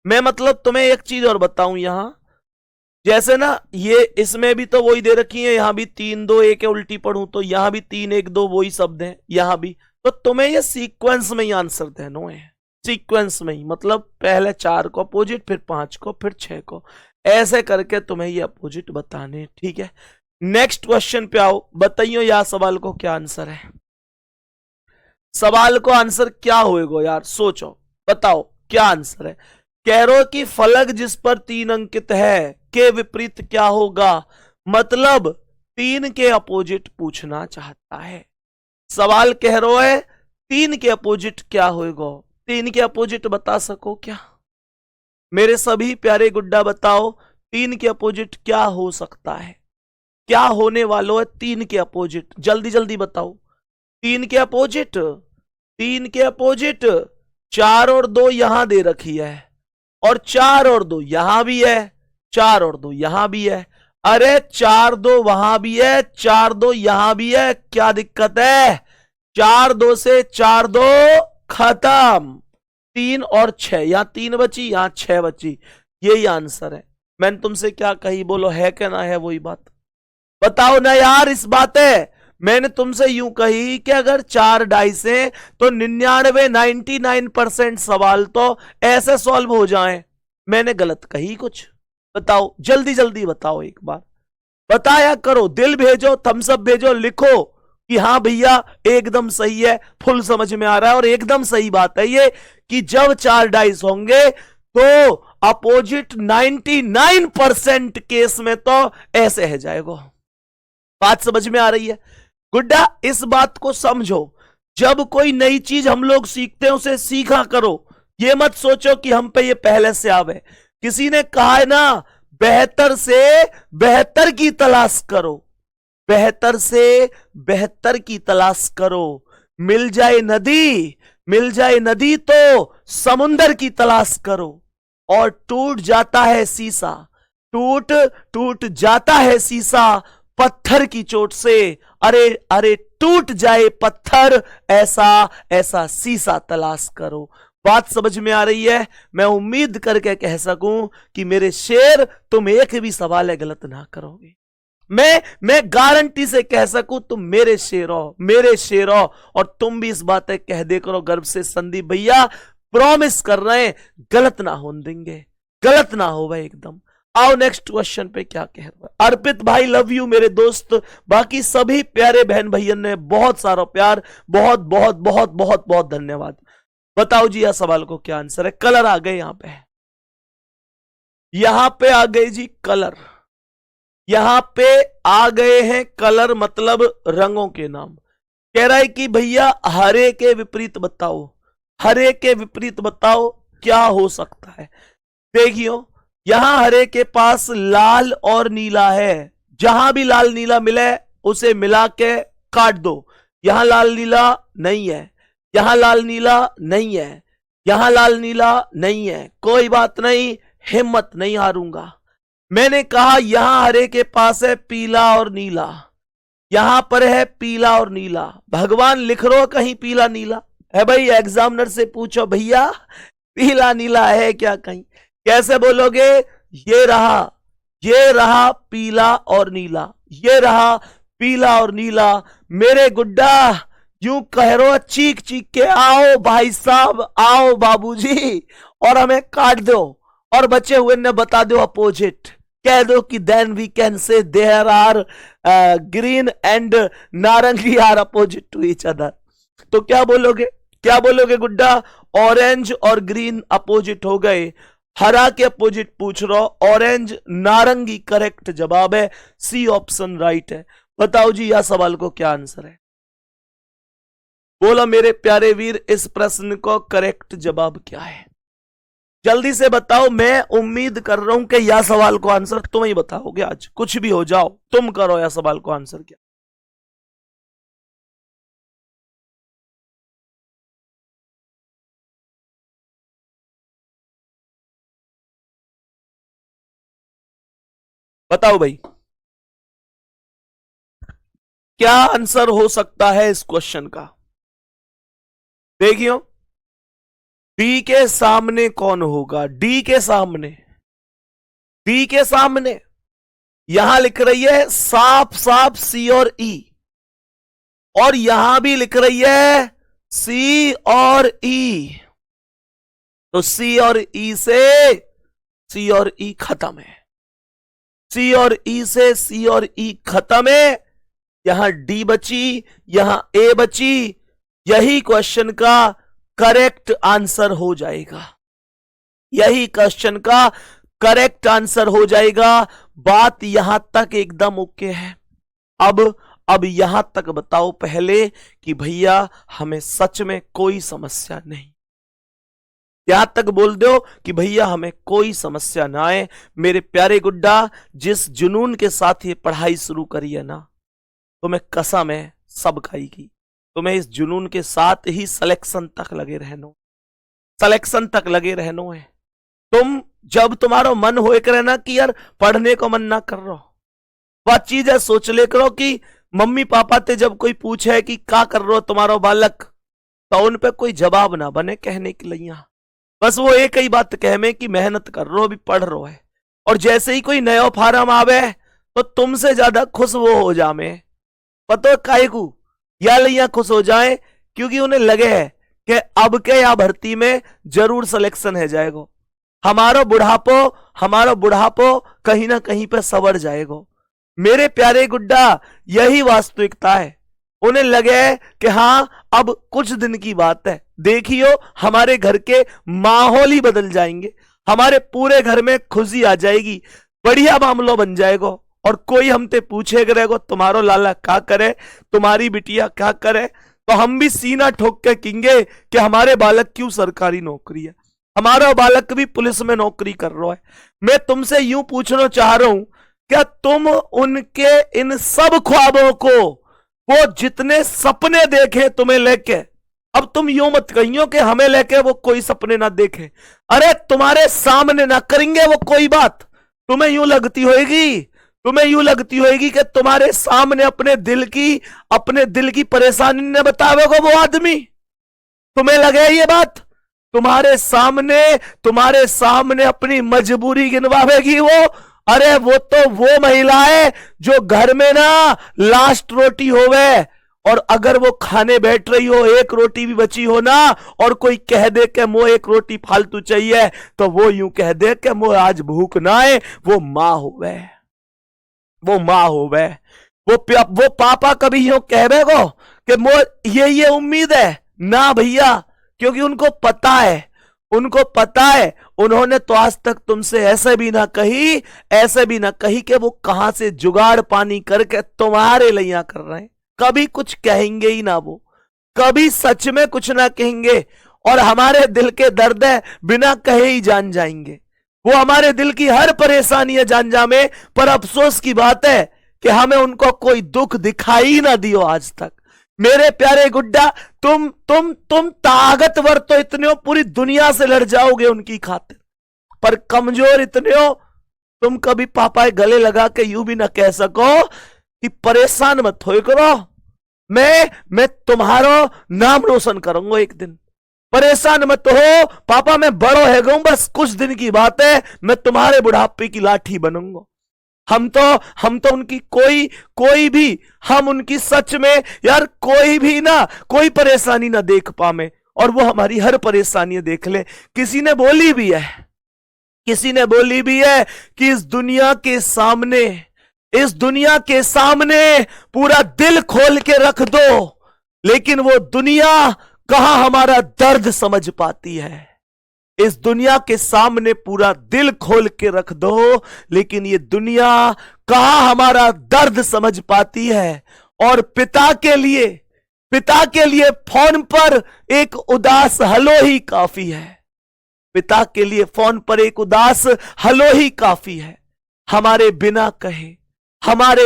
मैं मतलब तुम्हें एक चीज और बताऊं, यहां जैसे ना ये इसमें भी तो वही दे रखी है, यहां भी 3 2 1 है, उल्टी पढ़ूं तो यहां भी 3 1 2 वही शब्द हैं, यहां भी। तो तुम्हें ये सीक्वेंस में ही आंसर देना है, सीक्वेंस में ही, मतलब पहले 4 को अपोजिट, फिर 5 को, फिर 6 को, ऐसे करके तुम्हें ये अपोजिट बताने। ठीक है, नेक्स्ट क्वेश्चन पे आओ, बताइयो यार सवाल को क्या आंसर है, सवाल को आंसर क्या होएगा यार, सोचो बताओ क्या आंसर है। कह रहे हो कि फलक जिस पर 3 अंकित है के विपरीत क्या होगा, मतलब 3 के अपोजिट पूछना चाहता है। सवाल कह रहे है 3 के अपोजिट क्या होएगा, 3 के अपोजिट बता सको क्या मेरे सभी प्यारे गुड्डा, बताओ 3 के अपोजिट क्या हो सकता है, क्या होने वाला है 3 के अपोजिट, जल्दी जल्दी बताओ। 3 के अपोजिट, 3 के अपोजिट 4 और 2 यहां दे रखी है, और 4 और 2 यहां भी है, 4 और 2 यहां भी है, अरे 4 2 वहां भी है, 4 2 यहां भी है, क्या दिक्कत है। 4 2 से 4 2 खत्म, 3 और 6, यहां 3 बची, यहां 6 बची, यही आंसर है। मैंने तुमसे क्या कही, बोलो है क्या ना है वही बात, बताओ ना यार, इस बात है। मैंने तुमसे यूं कही कि अगर 4 डाइस हैं तो 99% सवाल तो ऐसे सॉल्व हो जाएं, मैंने गलत कही कुछ, बताओ जल्दी जल्दी बताओ, एक बार बताया करो, दिल भेजो, थम्स अप भेजो, लिखो कि हाँ भैया एकदम सही है, फुल समझ में आ रहा है। और एकदम सही बात है ये कि जब 4 डाइस होंगे तो अपोजिट 99% केस में तो ऐसे है जाएगा। बात समझ में आ रही है गुड्डा, इस बात को समझो, जब कोई नई चीज हम लोग सीखते हैं उसे सीखा करो, ये मत सोचो कि हम पे ये पहले से आवे। किसी ने कहा है ना, बेहतर से बेहतर की तलाश करो, बेहतर से बेहतर की तलाश करो, मिल जाए नदी तो समुंदर की तलाश करो, और टूट जाता है शीशा, टूट जाता है शीशा पत्थर की चोट से, अरे अरे टूट जाए पत्थर, ऐसा शीशा तलाश करो। बात समझ में आ रही है, मैं उम्मीद करके कह सकूं कि मेरे शेर तुम एक भी सवाल गलत ना करोगे, मैं गारंटी से कह सकूं तुम मेरे शेर हो, और तुम भी इस बात कह दे करो गर्व से, संदीप भैया प्रॉमिस कर रहे हैं गलत ना होने देंगे, गलत ना हो भाई एकदम। आओ नेक्स्ट क्वेश्चन पे क्या कह रहा है अर्पित भाई, लव यू मेरे दोस्त, बाकी सभी प्यारे बहन भैया ने बहुत सारा प्यार, बहुत बहुत बहुत बहुत बहुत धन्यवाद। बताओ जी, यह सवाल को क्या आंसर है, कलर आ गए यहां पे आ गए जी कलर, यहां पे आ गए हैं कलर, मतलब रंगों के नाम। कह रहा है कि भैया हरे के विपरीत बताओ, हरे के विपरीत बताओ क्या हो सकता है। देखियो यहां हरे के पास लाल और नीला है, जहां भी लाल नीला मिले उसे मिला के काट दो। यहां लाल नीला नहीं है, यहां लाल नीला नहीं है, यहां लाल नीला नहीं है, कोई बात नहीं, हिम्मत नहीं हारूंगा। मैंने कहा यहां हरे के पास है पीला और नीला, यहां पर है पीला और नीला, भगवान लिख रो कहीं पीला नीला है भाई, एग्जामिनर से पूछो भैया पीला नीला है क्या कहीं, कैसे बोलोगे, ये रहा पीला और नीला, ये रहा पीला और नीला। मेरे गुड्डा यूं कह रो चीख चीख के, आओ भाई साहब, आओ बाबूजी, और हमें काट दो, और बचे हुए ने बता दो अपोजिट, कह दो कि then we can say there are green and narangi are opposite to each other. तो क्या बोलोगे गुड्डा, ऑरेंज और ग्रीन अपोजिट हो गए, हरा के अपोजिट पूछ रहा, ऑरेंज नारंगी करेक्ट जवाब है, सी ऑप्शन राइट है। बताओ जी यह सवाल को क्या आंसर है, बोलो मेरे प्यारे वीर, इस प्रश्न को करेक्ट जवाब क्या है, जल्दी से बताओ। मैं उम्मीद कर रहा हूं कि यह सवाल को आंसर तुम ही बताओगे, आज कुछ भी हो जाओ तुम करो यह सवाल को आंसर क्या। बताओ भाई क्या आंसर हो सकता है इस क्वेश्चन का। देखियो डी के सामने कौन होगा, डी के सामने यहां लिख रही है साफ साफ सी और ई, और यहां भी लिख रही है सी और ई। तो सी और ई से सी और ई खत्म है, सी और ई से सी और ई खत्म है। यहां डी बची, यहां ए बची। यही क्वेश्चन का करेक्ट आंसर हो जाएगा, यही क्वेश्चन का करेक्ट आंसर हो जाएगा। बात यहां तक एकदम ओके है। अब यहां तक बताओ पहले कि भैया हमें सच में कोई समस्या नहीं। यहां तक बोल दो कि भैया हमें कोई समस्या ना आए। मेरे प्यारे गुड्डा, जिस जुनून के साथ ये पढ़ाई शुरू करी है ना, तुम्हें कसम है सब खाएगी। तुम्हें इस जुनून के साथ ही सिलेक्शन तक लगे रहनो, सिलेक्शन तक लगे रहनो है। तुम जब तुम्हारा मन होए करे ना कि यार पढ़ने को मन ना कर रहा, वह चीज है सोच ले करो कि मम्मी पापा ते जब कोई पूछे कि क्या कर रहे हो तुम्हारा बालक, तो उन पे कोई जवाब ना बने कहने के लिए। बस वो एक ही बात कह में कि मेहनत कर रहे हो, अभी पढ़ रहे है। और जैसे ही कोई नया फार्म आवे तो तुमसे ज्यादा खुश वो हो जामे। पतो काहे को या लिया खुश हो जाए, क्योंकि उन्हें लगे है कि अब के या भर्ती में जरूर सिलेक्शन है जाएगा, हमारा बुढ़ापो कहीं ना कहीं पे सवर जाएगा। मेरे प्यारे गुड्डा, यही वास्तविकता है। उन्हें लगे कि हां अब कुछ दिन की बात है, देखियो हमारे घर के माहौल ही बदल जाएंगे, हमारे पूरे घर में खुशी आ जाएगी, बढ़िया मामला बन जाएगा। और कोई हमसे पूछेगा तुम्हारो लाला क्या करे, तुम्हारी बिटिया क्या करे, तो हम भी सीना ठोक के कहेंगे कि हमारे बालक क्यों सरकारी नौकरी है, हमारा बालक भी पुलिस में नौकरी कर रहा है। मैं तुमसे यूं पूछना चाह रहा हूं, क्या तुम उनके इन सब ख्वाबों को, वो जितने सपने देखे तुम्हें लेके, अब तुम यूं मत कहियो कि हमें लेके वो कोई सपने ना देखे। अरे तुम्हारे सामने ना करेंगे वो कोई बात, तुम्हें यूं लगती होगी कि तुम्हारे सामने अपने दिल की परेशानी ने बतावेगा वो आदमी, तुम्हें लगे ये बात, तुम्हारे सामने अपनी मजबूरी गिनवावेगी वो। अरे वो तो वो महिला है जो घर में ना लास्ट रोटी होवे, और अगर वो खाने बैठ रही हो, एक रोटी भी बची हो ना, और कोई कह दे कि मो एक रोटी फालतू चाहिए, तो वो यूं कह दे कि मो आज भूख ना है, वो मां होवे। वो पापा कभी यूं कहवे को कि मो ये उम्मीद है ना भैया, क्योंकि उनको पता है, उन्होंने तो आज तक तुमसे ऐसे भी ना कही कि वो कहां से जुगाड़ पानी करके तुम्हारे लिया कर रहे हैं। कभी कुछ कहेंगे ही ना, वो कभी सच में कुछ ना कहेंगे, और हमारे दिल के दर्द है बिना कहे ही जान जाएंगे। वो हमारे दिल की हर परेशानी जान जामे, पर अफसोस की बात है कि हमें उनको कोई दुख दिखाई ना दियो आज तक। मेरे प्यारे गुड्डा, तुम ताकतवर तो इतने हो, पूरी दुनिया से लड़ जाओगे उनकी खातिर, पर कमजोर इतने हो, तुम कभी पापा गले लगा के यूं भी ना कह सको कि परेशान मत हो करो, मैं तुम्हारा नाम रोशन करूंगा एक दिन, परेशान मत हो पापा, मैं बड़ो है गऊं, बस कुछ दिन की बात है, मैं तुम्हारे बुढ़ापे की लाठी बनूंगा। हम तो उनकी कोई भी, हम उनकी सच में यार कोई परेशानी ना देख पावे, और वो हमारी हर परेशानी देख ले। किसी ने बोली भी है कि इस दुनिया के सामने पूरा दिल खोल के रख दो, लेकिन वो दुनिया कहां हमारा दर्द समझ पाती है। इस दुनिया के सामने पूरा दिल खोल के रख दो, लेकिन ये दुनिया कहां हमारा दर्द समझ पाती है। और पिता के लिए फोन पर एक उदास हलो ही काफी है, पिता के लिए फोन पर एक उदास हलो ही काफी है। हमारे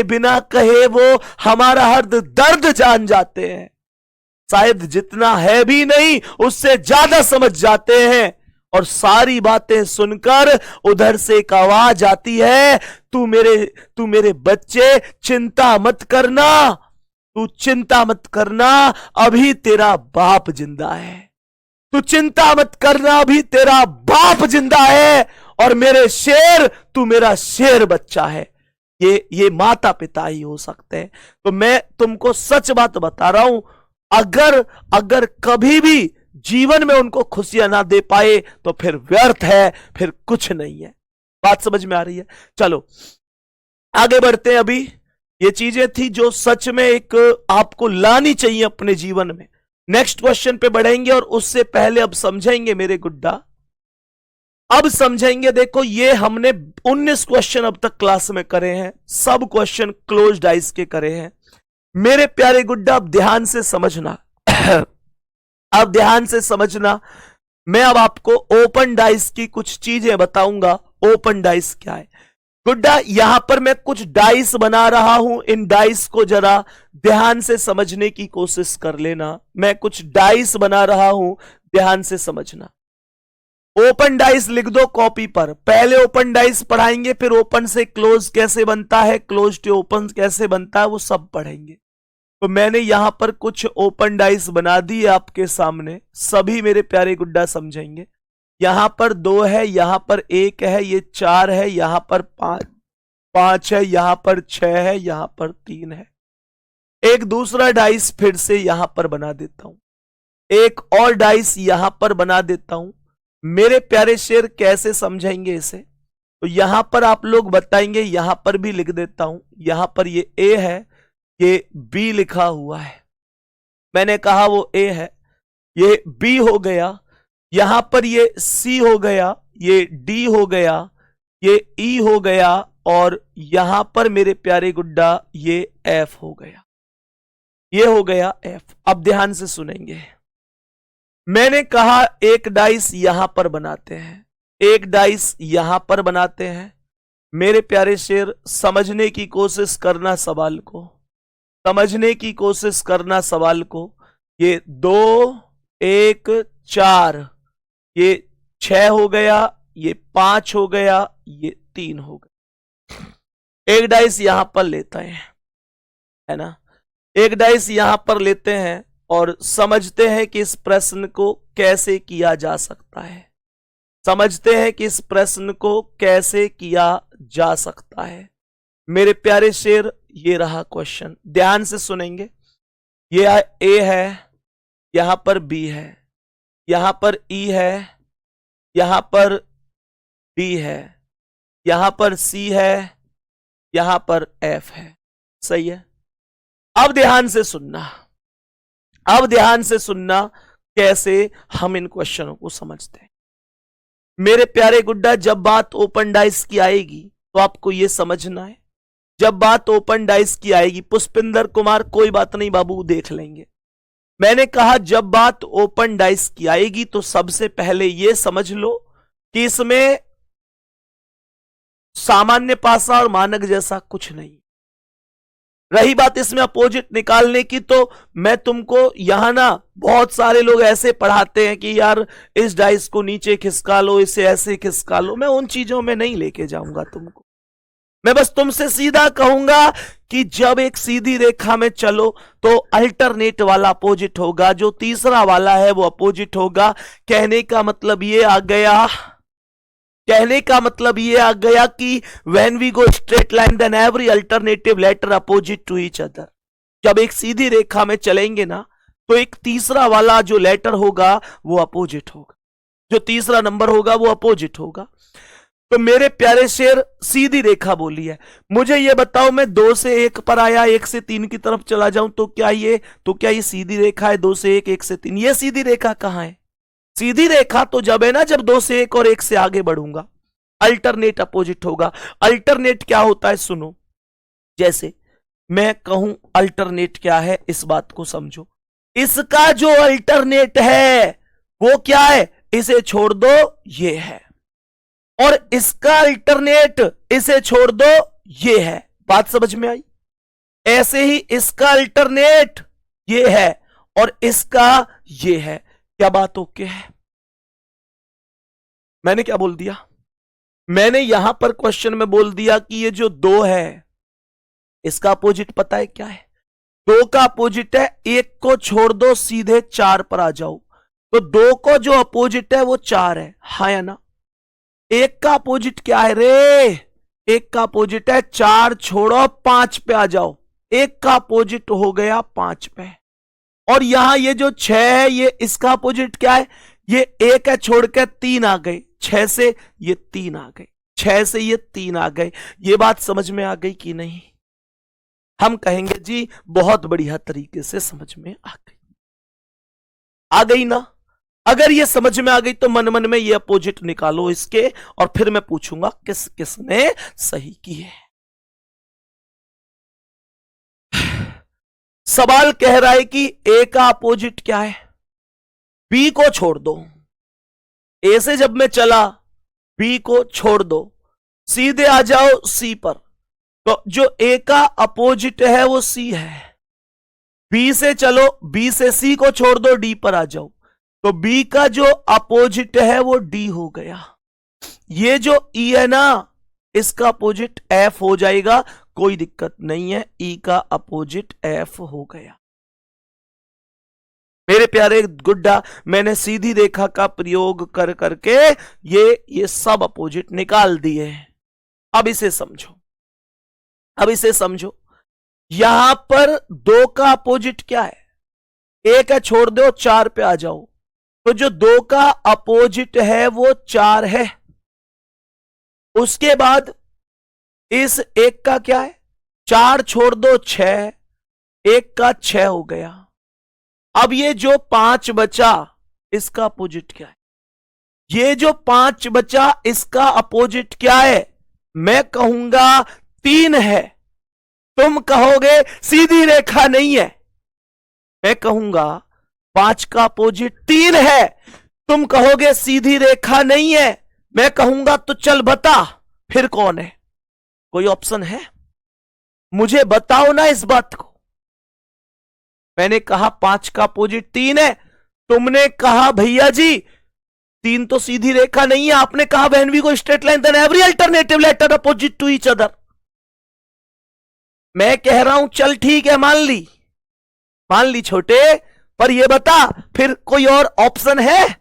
बिना कहे वो हमारा हर दर्द जान जाते हैं, शायद जितना है भी नहीं उससे ज्यादा समझ जाते हैं। और सारी बातें सुनकर उधर से एक आवाज आती है, तू मेरे बच्चे चिंता मत करना, अभी तेरा बाप जिंदा है, तू चिंता मत करना, अभी तेरा बाप जिंदा है, और मेरे शेर, तू मेरा शेर बच्चा है। ये माता पिता ही हो सकते हैं। तो मैं तुमको सच बात बता रहा हूं, अगर कभी भी जीवन में उनको खुशियां ना दे पाए तो फिर व्यर्थ है, फिर कुछ नहीं है। बात समझ में आ रही है? चलो आगे बढ़ते हैं। अभी ये चीजें थी जो सच में एक आपको लानी चाहिए अपने जीवन में। नेक्स्ट क्वेश्चन पे बढ़ेंगे और उससे पहले अब समझेंगे मेरे गुड्डा, अब समझेंगे। देखो ये हमने 19 क्वेश्चन अब तक क्लास में करे हैं, सब क्वेश्चन क्लोज्ड आइज के करे हैं मेरे प्यारे गुड्डा। अब ध्यान से समझना अब ध्यान से समझना। मैं अब आपको ओपन डाइस की कुछ चीजें बताऊंगा। ओपन डाइस क्या है गुड्डा? यहां पर मैं कुछ डाइस बना रहा हूं, इन डाइस को जरा ध्यान से समझने की कोशिश कर लेना। मैं कुछ डाइस बना रहा हूं, ध्यान से समझना। ओपन डाइस लिख दो कॉपी पर। पहले ओपन डाइस पढ़ाएंगे, फिर ओपन से क्लोज कैसे बनता है, क्लोज टू ओपन कैसे बनता है, वो सब पढ़ेंगे। तो मैंने यहां पर कुछ ओपन डाइस बना दी आपके सामने, सभी मेरे प्यारे गुड्डा समझेंगे। यहां पर 2 है, यहां पर 1 है, ये 4 है, यहां पर 5 है, यहां पर 6 है, यहां पर 3 है। एक दूसरा डाइस फिर से यहां पर बना देता हूं, एक और डाइस यहां पर बना देता हूं। मेरे प्यारे शेर कैसे समझेंगे इसे? तो यहां पर आप लोग बताएंगे, यहां पर भी लिख देता हूं। यहां पर ये ए है, ये बी लिखा हुआ है, मैंने कहा वो ए है, ये बी हो गया। यहां पर ये सी हो गया, ये डी हो गया, ये ई हो गया, और यहां पर मेरे प्यारे गुड्डा ये एफ हो गया, ये हो गया एफ। अब ध्यान से सुनेंगे, मैंने कहा एक डाइस यहां पर बनाते हैं, एक डाइस यहां पर बनाते हैं। मेरे प्यारे शेर समझने की कोशिश करना सवाल को, समझने की कोशिश करना सवाल को। ये 2 1 4, ये 6 हो गया, ये 5 हो गया, ये 3 हो गया। एक डाइस यहां पर लेते हैं, है ना, एक डाइस यहां पर लेते हैं और समझते हैं कि इस प्रश्न को कैसे किया जा सकता है, समझते हैं कि इस प्रश्न को कैसे किया जा सकता है। मेरे प्यारे शेर ये रहा क्वेश्चन, ध्यान से सुनेंगे। ये ए है, यहां पर बी है, यहां पर ई है, यहां पर डी है, यहां पर सी है, यहां पर एफ है। सही है? अब ध्यान से सुनना, अब ध्यान से सुनना कैसे हम इन क्वेश्चनों को समझते हैं। मेरे प्यारे गुड्डा, जब बात ओपन डाइस की आएगी तो आपको यह समझना है, जब बात ओपन डाइस की आएगी, पुष्पिंदर कुमार कोई बात नहीं बाबू देख लेंगे। मैंने कहा जब बात ओपन डाइस की आएगी तो सबसे पहले यह समझ लो कि इसमें सामान्य पासा और मानक जैसा कुछ नहीं। रही बात इसमें अपोजिट निकालने की, तो मैं तुमको यहां ना बहुत सारे लोग ऐसे पढ़ाते हैं कि यार इस डाइस को नीचे खिसका लो, इसे ऐसे खिसका लो। मैं उन चीजों में नहीं लेके जाऊंगा तुमको, मैं बस तुमसे सीधा कहूंगा कि जब एक सीधी रेखा में चलो तो अल्टरनेट वाला अपोजिट होगा, जो तीसरा वाला है वो अपोजिट होगा। कहने का मतलब ये आ गया, कहने का मतलब ये आ गया कि when we go straight line then every alternative letter opposite to each other। जब एक सीधी रेखा में चलेंगे ना तो एक तीसरा वाला जो लेटर होगा वो अपोजिट होगा, जो तीसरा नंबर होगा वो अपोजिट होगा। तो मेरे प्यारे शेर सीधी रेखा बोली है, मुझे ये बताओ मैं 2 से 1 पर आया, 1 से 3 की तरफ चला जाऊं तो क्या ये सीधी रेखा है? 2 से 1, 1 से 3, ये सीधी रेखा कहां है? सीधी रेखा तो जब है ना जब 2 से 1 और 1 से आगे बढ़ूंगा, अल्टरनेट अपोजिट होगा। अल्टरनेट क्या होता है सुनो, जैसे मैं कहूं अल्टरनेट क्या है, इस बात को समझो। इसका जो अल्टरनेट है वो क्या है? इसे छोड़ दो, ये है, और इसका अल्टरनेट इसे छोड़ दो, ये है। बात समझ में आई? ऐसे ही इसका अल्टरनेट ये है और इसका ये है। क्या बात ओके है? मैंने क्या बोल दिया? मैंने यहां पर क्वेश्चन में बोल दिया कि ये जो 2 है इसका अपोजिट पता है क्या है? 2 का अपोजिट है, 1 को छोड़ दो, सीधे 4 पर आ जाओ। तो 2 को जो अपोजिट है वो 4 है, हाँ या ना? 1 का अपोजिट क्या है रे? एक का अपोजिट है 4, छोड़ो 5 पे आ जाओ, एक का अपोजिट हो गया 5 पे। और यहां ये जो 6 है, ये इसका अपोजिट क्या है, ये 1 है, छोड़ के 3 आ गए, 6 से ये 3 आ गए, 6 से ये 3 आ गए। ये बात समझ में आ गई कि नहीं? हम कहेंगे जी बहुत बढ़िया तरीके से समझ में आ गई। आ गई ना? अगर ये समझ में आ गई तो मन मन में ये अपोजिट निकालो इसके, और फिर मैं पूछूंगा किस किसने सही की है। सवाल कह रहा है कि ए का अपोजिट क्या है, बी को छोड़ दो। ए से जब मैं चला, बी को छोड़ दो, सीधे आ जाओ सी पर। तो जो ए का अपोजिट है वो सी है। बी से चलो, बी से सी को छोड़ दो, डी पर आ जाओ, तो बी का जो अपोजिट है वो डी हो गया। ये जो ई है ना, इसका अपोजिट एफ हो जाएगा, कोई दिक्कत नहीं है, ई का अपोजिट एफ हो गया। मेरे प्यारे गुड्डा, मैंने सीधी रेखा का प्रयोग कर करके ये सब अपोजिट निकाल दिए। अब इसे समझो, अब इसे समझो। यहां पर 2 का अपोजिट क्या है, 1 है, छोड़ दो, 4 पे आ जाओ, तो जो 2 का अपोजिट है वो 4 है। उसके बाद इस 1 का क्या है, 4 छोड़ दो 6, 1 का 6 हो गया। अब ये जो 5 बचा, इसका अपोजिट क्या है, ये जो 5 बचा इसका अपोजिट क्या है, मैं कहूंगा 3 है। तुम कहोगे सीधी रेखा नहीं है, मैं कहूंगा 5 का अपोजिट 3 है। तुम कहोगे सीधी रेखा नहीं है, मैं कहूंगा तो चल बता फिर कौन है, कोई ऑप्शन है? मुझे बताओ ना इस बात को। मैंने कहा 5 का अपोजिट 3 है, तुमने कहा भैया जी 3 तो सीधी रेखा नहीं है, आपने कहा when we go straight line then every alternative letter opposite to each other. मैं कह रहा हूं चल ठीक है, मान ली छोटे, पर ये बता फिर कोई और ऑप्शन है?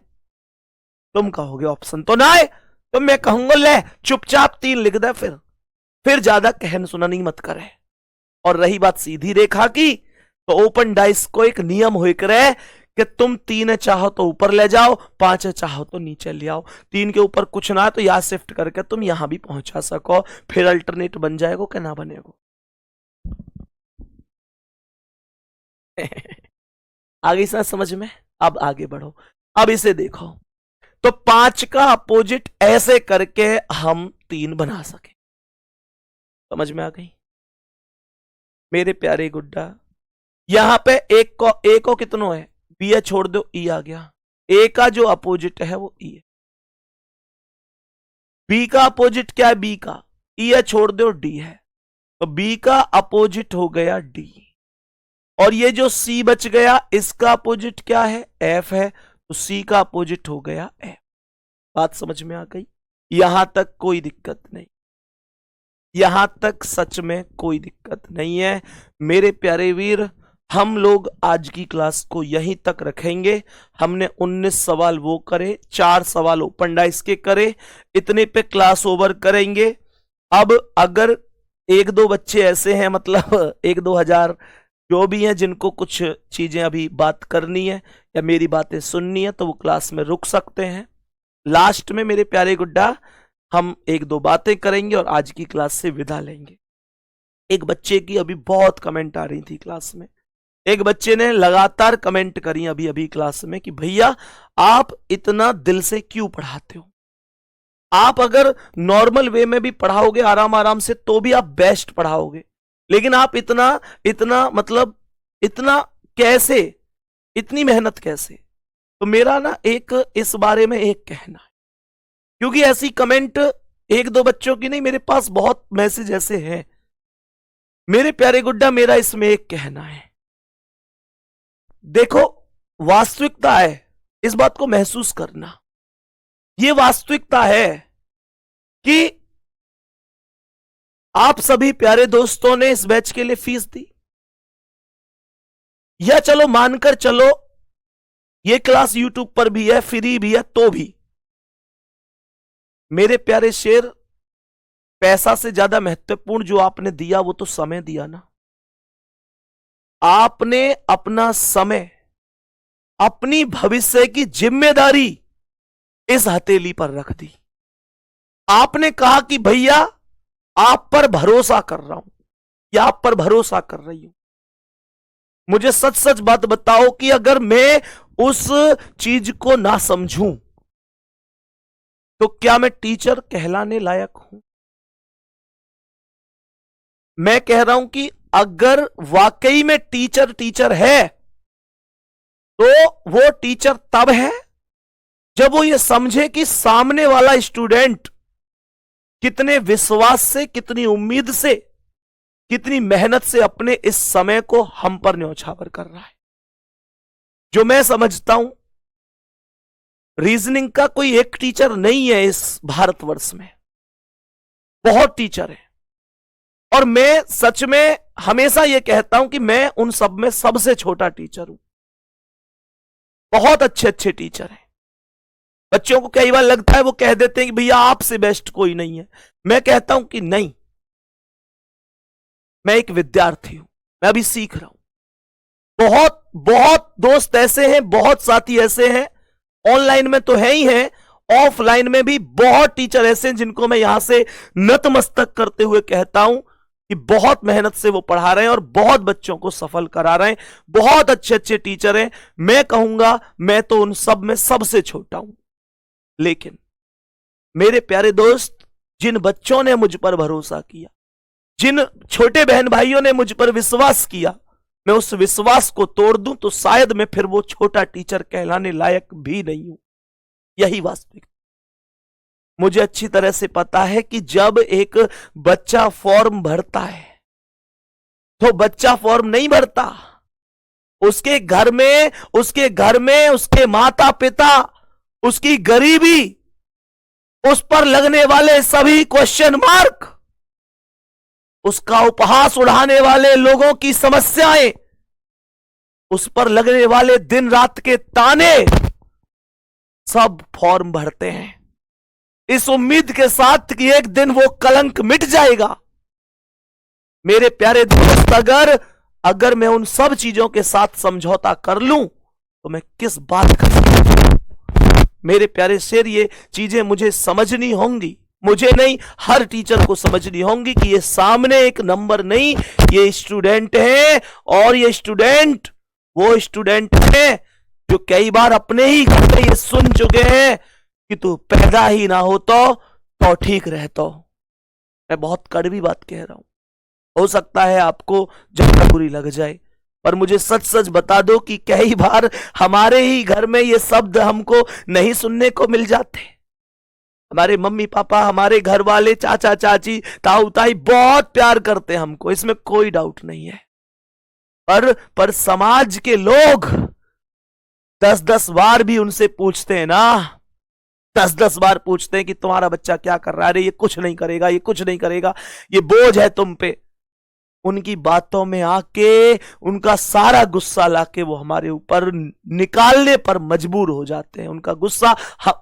तुम कहोगे ऑप्शन तो ना है, तो मैं कहूंगा ले चुपचाप 3 लिख दे, फिर ज्यादा कहन सुना नहीं मत करे। और रही बात सीधी रेखा की, तो ओपन डाइस को एक नियम हो करे कि तुम 3 चाहो तो ऊपर ले जाओ, 5 चाहो तो नीचे ले आओ। 3 के ऊपर कुछ ना है तो यहां शिफ्ट करके तुम यहां भी पहुंचा सको, फिर अल्टरनेट बन जाएगा कि ना बनेगा। आगे से समझ में? अब आगे बढ़ो, अब इसे देखो। तो 5 का अपोजिट ऐसे करके हम 3 बना सके, समझ में आ गई मेरे प्यारे गुड्डा? यहां पे एक को कितनो है, बी है, छोड़ दो ई आ गया। ए का जो अपोजिट है वो ई है। बी का अपोजिट क्या है, बी का ई है, छोड़ दो डी है, तो बी का अपोजिट हो गया डी। और ये जो सी बच गया, इसका अपोजिट क्या है, एफ है, तो सी का अपोजिट हो गया एफ। बात समझ में आ गई? यहां तक कोई दिक्कत नहीं, यहां तक सच में कोई दिक्कत नहीं है मेरे प्यारे वीर। हम लोग आज की क्लास को यहीं तक रखेंगे। हमने 19 सवाल वो करे, 4 सवाल ओपन डाइस के करे, इतने पे क्लास ओवर करेंगे। अब अगर 1-2 बच्चे ऐसे हैं, मतलब 1-2 हजार जो भी हैं, जिनको कुछ चीजें अभी बात करनी है या मेरी बातें सुननी है, तो वो क्लास में रुक सकते हैं। लास्ट में मेरे प्यारे गुड्डा हम 1-2 बातें करेंगे और आज की क्लास से विदा लेंगे। एक बच्चे की अभी बहुत कमेंट आ रही थी क्लास में, एक बच्चे ने लगातार कमेंट करी अभी क्लास में कि भैया आप इतना दिल से क्यों पढ़ाते हो, आप अगर नॉर्मल वे में भी पढ़ाओगे आराम आराम से तो भी आप बेस्ट पढ़ाओगे, लेकिन आप इतना मतलब इतना कैसे, इतनी मेहनत कैसे? तो मेरा ना एक इस बारे में एक कहना है, क्योंकि ऐसी कमेंट 1-2 बच्चों की नहीं, मेरे पास बहुत मैसेज ऐसे हैं। मेरे प्यारे गुड्डा, मेरा इसमें एक कहना है, देखो वास्तविकता है, इस बात को महसूस करना। ये वास्तविकता है कि आप सभी प्यारे दोस्तों ने इस बैच के लिए फीस दी, या चलो मानकर चलो ये क्लास यूट्यूब पर भी है, फ्री भी है, तो भी मेरे प्यारे शेर पैसा से ज्यादा महत्वपूर्ण जो आपने दिया वो तो समय दिया ना। आपने अपना समय, अपनी भविष्य की जिम्मेदारी इस हथेली पर रख दी। आपने कहा कि भैया आप पर भरोसा कर रहा हूं या आप पर भरोसा कर रही हूं। मुझे सच सच बात बताओ कि अगर मैं उस चीज को ना समझूं तो क्या मैं टीचर कहलाने लायक हूं? मैं कह रहा हूं कि अगर वाकई में टीचर टीचर है तो वो टीचर तब है जब वो ये समझे कि सामने वाला स्टूडेंट कितने विश्वास से, कितनी उम्मीद से, कितनी मेहनत से अपने इस समय को हम पर न्यौछावर कर रहा है। जो मैं समझता हूं रीजनिंग का कोई एक टीचर नहीं है इस भारतवर्ष में, बहुत टीचर है। और मैं सच में हमेशा यह कहता हूं कि मैं उन सब में सबसे छोटा टीचर हूं। बहुत अच्छे अच्छे टीचर हैं। बच्चों को कई बार लगता है, वो कह देते हैं कि भैया आपसे बेस्ट कोई नहीं है। मैं कहता हूं कि नहीं, मैं एक विद्यार्थी हूं, मैं अभी सीख रहा हूं। बहुत बहुत दोस्त ऐसे हैं, बहुत साथी ऐसे हैं, ऑनलाइन में तो है ही हैं, ऑफलाइन में भी बहुत टीचर ऐसे हैं जिनको मैं यहां से नतमस्तक करते हुए कहता हूं कि बहुत मेहनत से वो पढ़ा रहे हैं और बहुत बच्चों को सफल करा रहे हैं। बहुत अच्छे अच्छे टीचर हैं। मैं कहूंगा मैं तो उन सब में सबसे छोटा हूं। लेकिन मेरे प्यारे दोस्त, जिन बच्चों ने मुझ पर भरोसा किया, जिन छोटे बहन भाइयों ने मुझ पर विश्वास किया, मैं उस विश्वास को तोड़ दूं तो शायद मैं फिर वो छोटा टीचर कहलाने लायक भी नहीं हूं। यही वास्तविक। मुझे अच्छी तरह से पता है कि जब एक बच्चा फॉर्म भरता है तो बच्चा फॉर्म नहीं भरता, उसके घर में उसके माता पिता, उसकी गरीबी, उस पर लगने वाले सभी क्वेश्चन मार्क, उसका उपहास उड़ाने वाले लोगों की समस्याएं, उस पर लगने वाले दिन रात के ताने, सब फॉर्म भरते हैं इस उम्मीद के साथ कि एक दिन वो कलंक मिट जाएगा। मेरे प्यारे दोस्त, अगर मैं उन सब चीजों के साथ समझौता कर लूं तो मैं किस बात का? मेरे प्यारे शेर, ये चीजें मुझे समझनी होंगी। मुझे नहीं, हर टीचर को समझनी होंगी कि ये सामने एक नंबर नहीं, ये स्टूडेंट है। और ये स्टूडेंट वो स्टूडेंट है जो कई बार अपने ही घर में ये सुन चुके हैं कि तू पैदा ही ना तो ठीक रहता। मैं बहुत कड़वी बात कह रहा हूं, हो सकता है आपको ज्यादा बुरी लग जाए, पर मुझे सच सच बता दो कि कई बार हमारे ही घर में ये शब्द हमको नहीं सुनने को मिल जाते। हमारे मम्मी पापा, हमारे घर वाले, चाचा चाची, ताऊ ताई बहुत प्यार करते हैं हमको, इसमें कोई डाउट नहीं है। पर समाज के लोग 10-10 बार भी उनसे पूछते हैं ना, 10-10 बार पूछते हैं कि तुम्हारा बच्चा क्या कर रहा है, अरे ये कुछ नहीं करेगा, ये कुछ नहीं करेगा, ये बोझ है तुम पे। उनकी बातों में आके उनका सारा गुस्सा लाके वो हमारे ऊपर निकालने पर मजबूर हो जाते हैं। उनका गुस्सा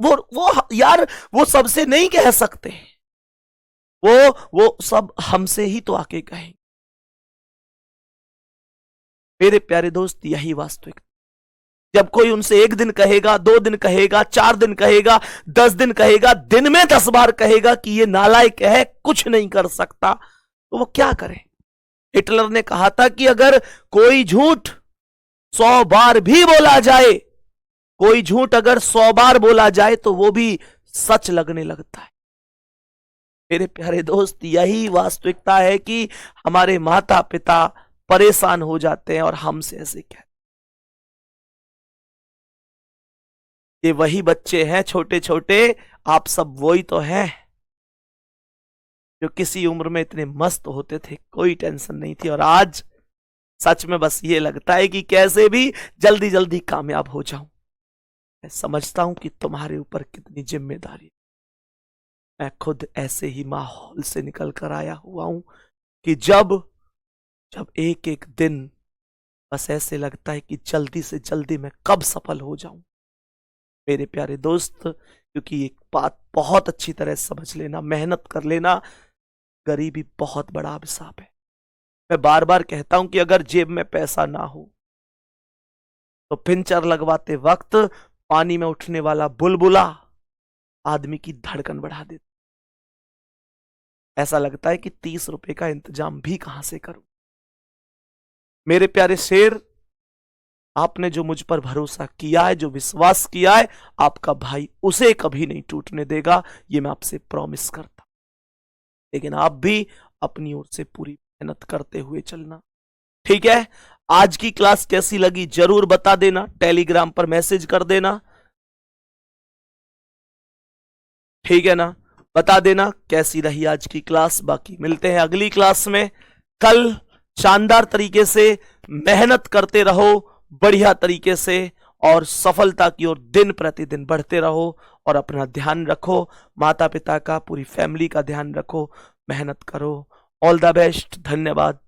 वो यार वो सबसे नहीं कह सकते, वो सब हमसे ही तो आके कहें। मेरे प्यारे दोस्त, यही वास्तविक। जब कोई उनसे 1 दिन कहेगा, 2 दिन कहेगा, 4 दिन कहेगा, 10 दिन कहेगा, दिन में 10 बार कहेगा कि ये नालायक है, कुछ नहीं कर सकता, तो वो क्या करें? हिटलर ने कहा था कि अगर कोई झूठ 100 बार भी बोला जाए, कोई झूठ अगर 100 बार बोला जाए तो वो भी सच लगने लगता है। मेरे प्यारे दोस्त, यही वास्तविकता है कि हमारे माता पिता परेशान हो जाते हैं और हमसे ऐसे कहते हैं। ये वही बच्चे हैं छोटे छोटे, आप सब वही तो हैं जो किसी उम्र में इतने मस्त होते थे, कोई टेंशन नहीं थी, और आज सच में बस ये लगता है कि कैसे भी जल्दी जल्दी कामयाब हो जाऊं। मैं समझता हूं कि तुम्हारे ऊपर कितनी जिम्मेदारी। मैं खुद ऐसे ही माहौल से निकल कर आया हुआ हूं कि जब एक एक दिन बस ऐसे लगता है कि जल्दी से जल्दी मैं कब सफल हो जाऊं। मेरे प्यारे दोस्त, क्योंकि एक बात बहुत अच्छी तरह समझ लेना, मेहनत कर लेना, गरीबी बहुत बड़ा अभिशाप है। मैं बार बार कहता हूं कि अगर जेब में पैसा ना हो तो पिंचर लगवाते वक्त पानी में उठने वाला बुलबुला आदमी की धड़कन बढ़ा देता। ऐसा लगता है कि 30 रुपए का इंतजाम भी कहां से करूं। मेरे प्यारे शेर, आपने जो मुझ पर भरोसा किया है, जो विश्वास किया है, आपका भाई उसे कभी नहीं टूटने देगा, ये मैं आपसे प्रॉमिस करता। लेकिन आप भी अपनी ओर से पूरी मेहनत करते हुए चलना, ठीक है। आज की क्लास कैसी लगी जरूर बता देना, टेलीग्राम पर मैसेज कर देना, ठीक है ना। बता देना कैसी रही आज की क्लास। बाकी मिलते हैं अगली क्लास में। कल शानदार तरीके से मेहनत करते रहो, बढ़िया तरीके से, और सफलता की ओर दिन प्रतिदिन बढ़ते रहो। और अपना ध्यान रखो, माता पिता का, पूरी फैमिली का ध्यान रखो, मेहनत करो। ऑल द बेस्ट, धन्यवाद।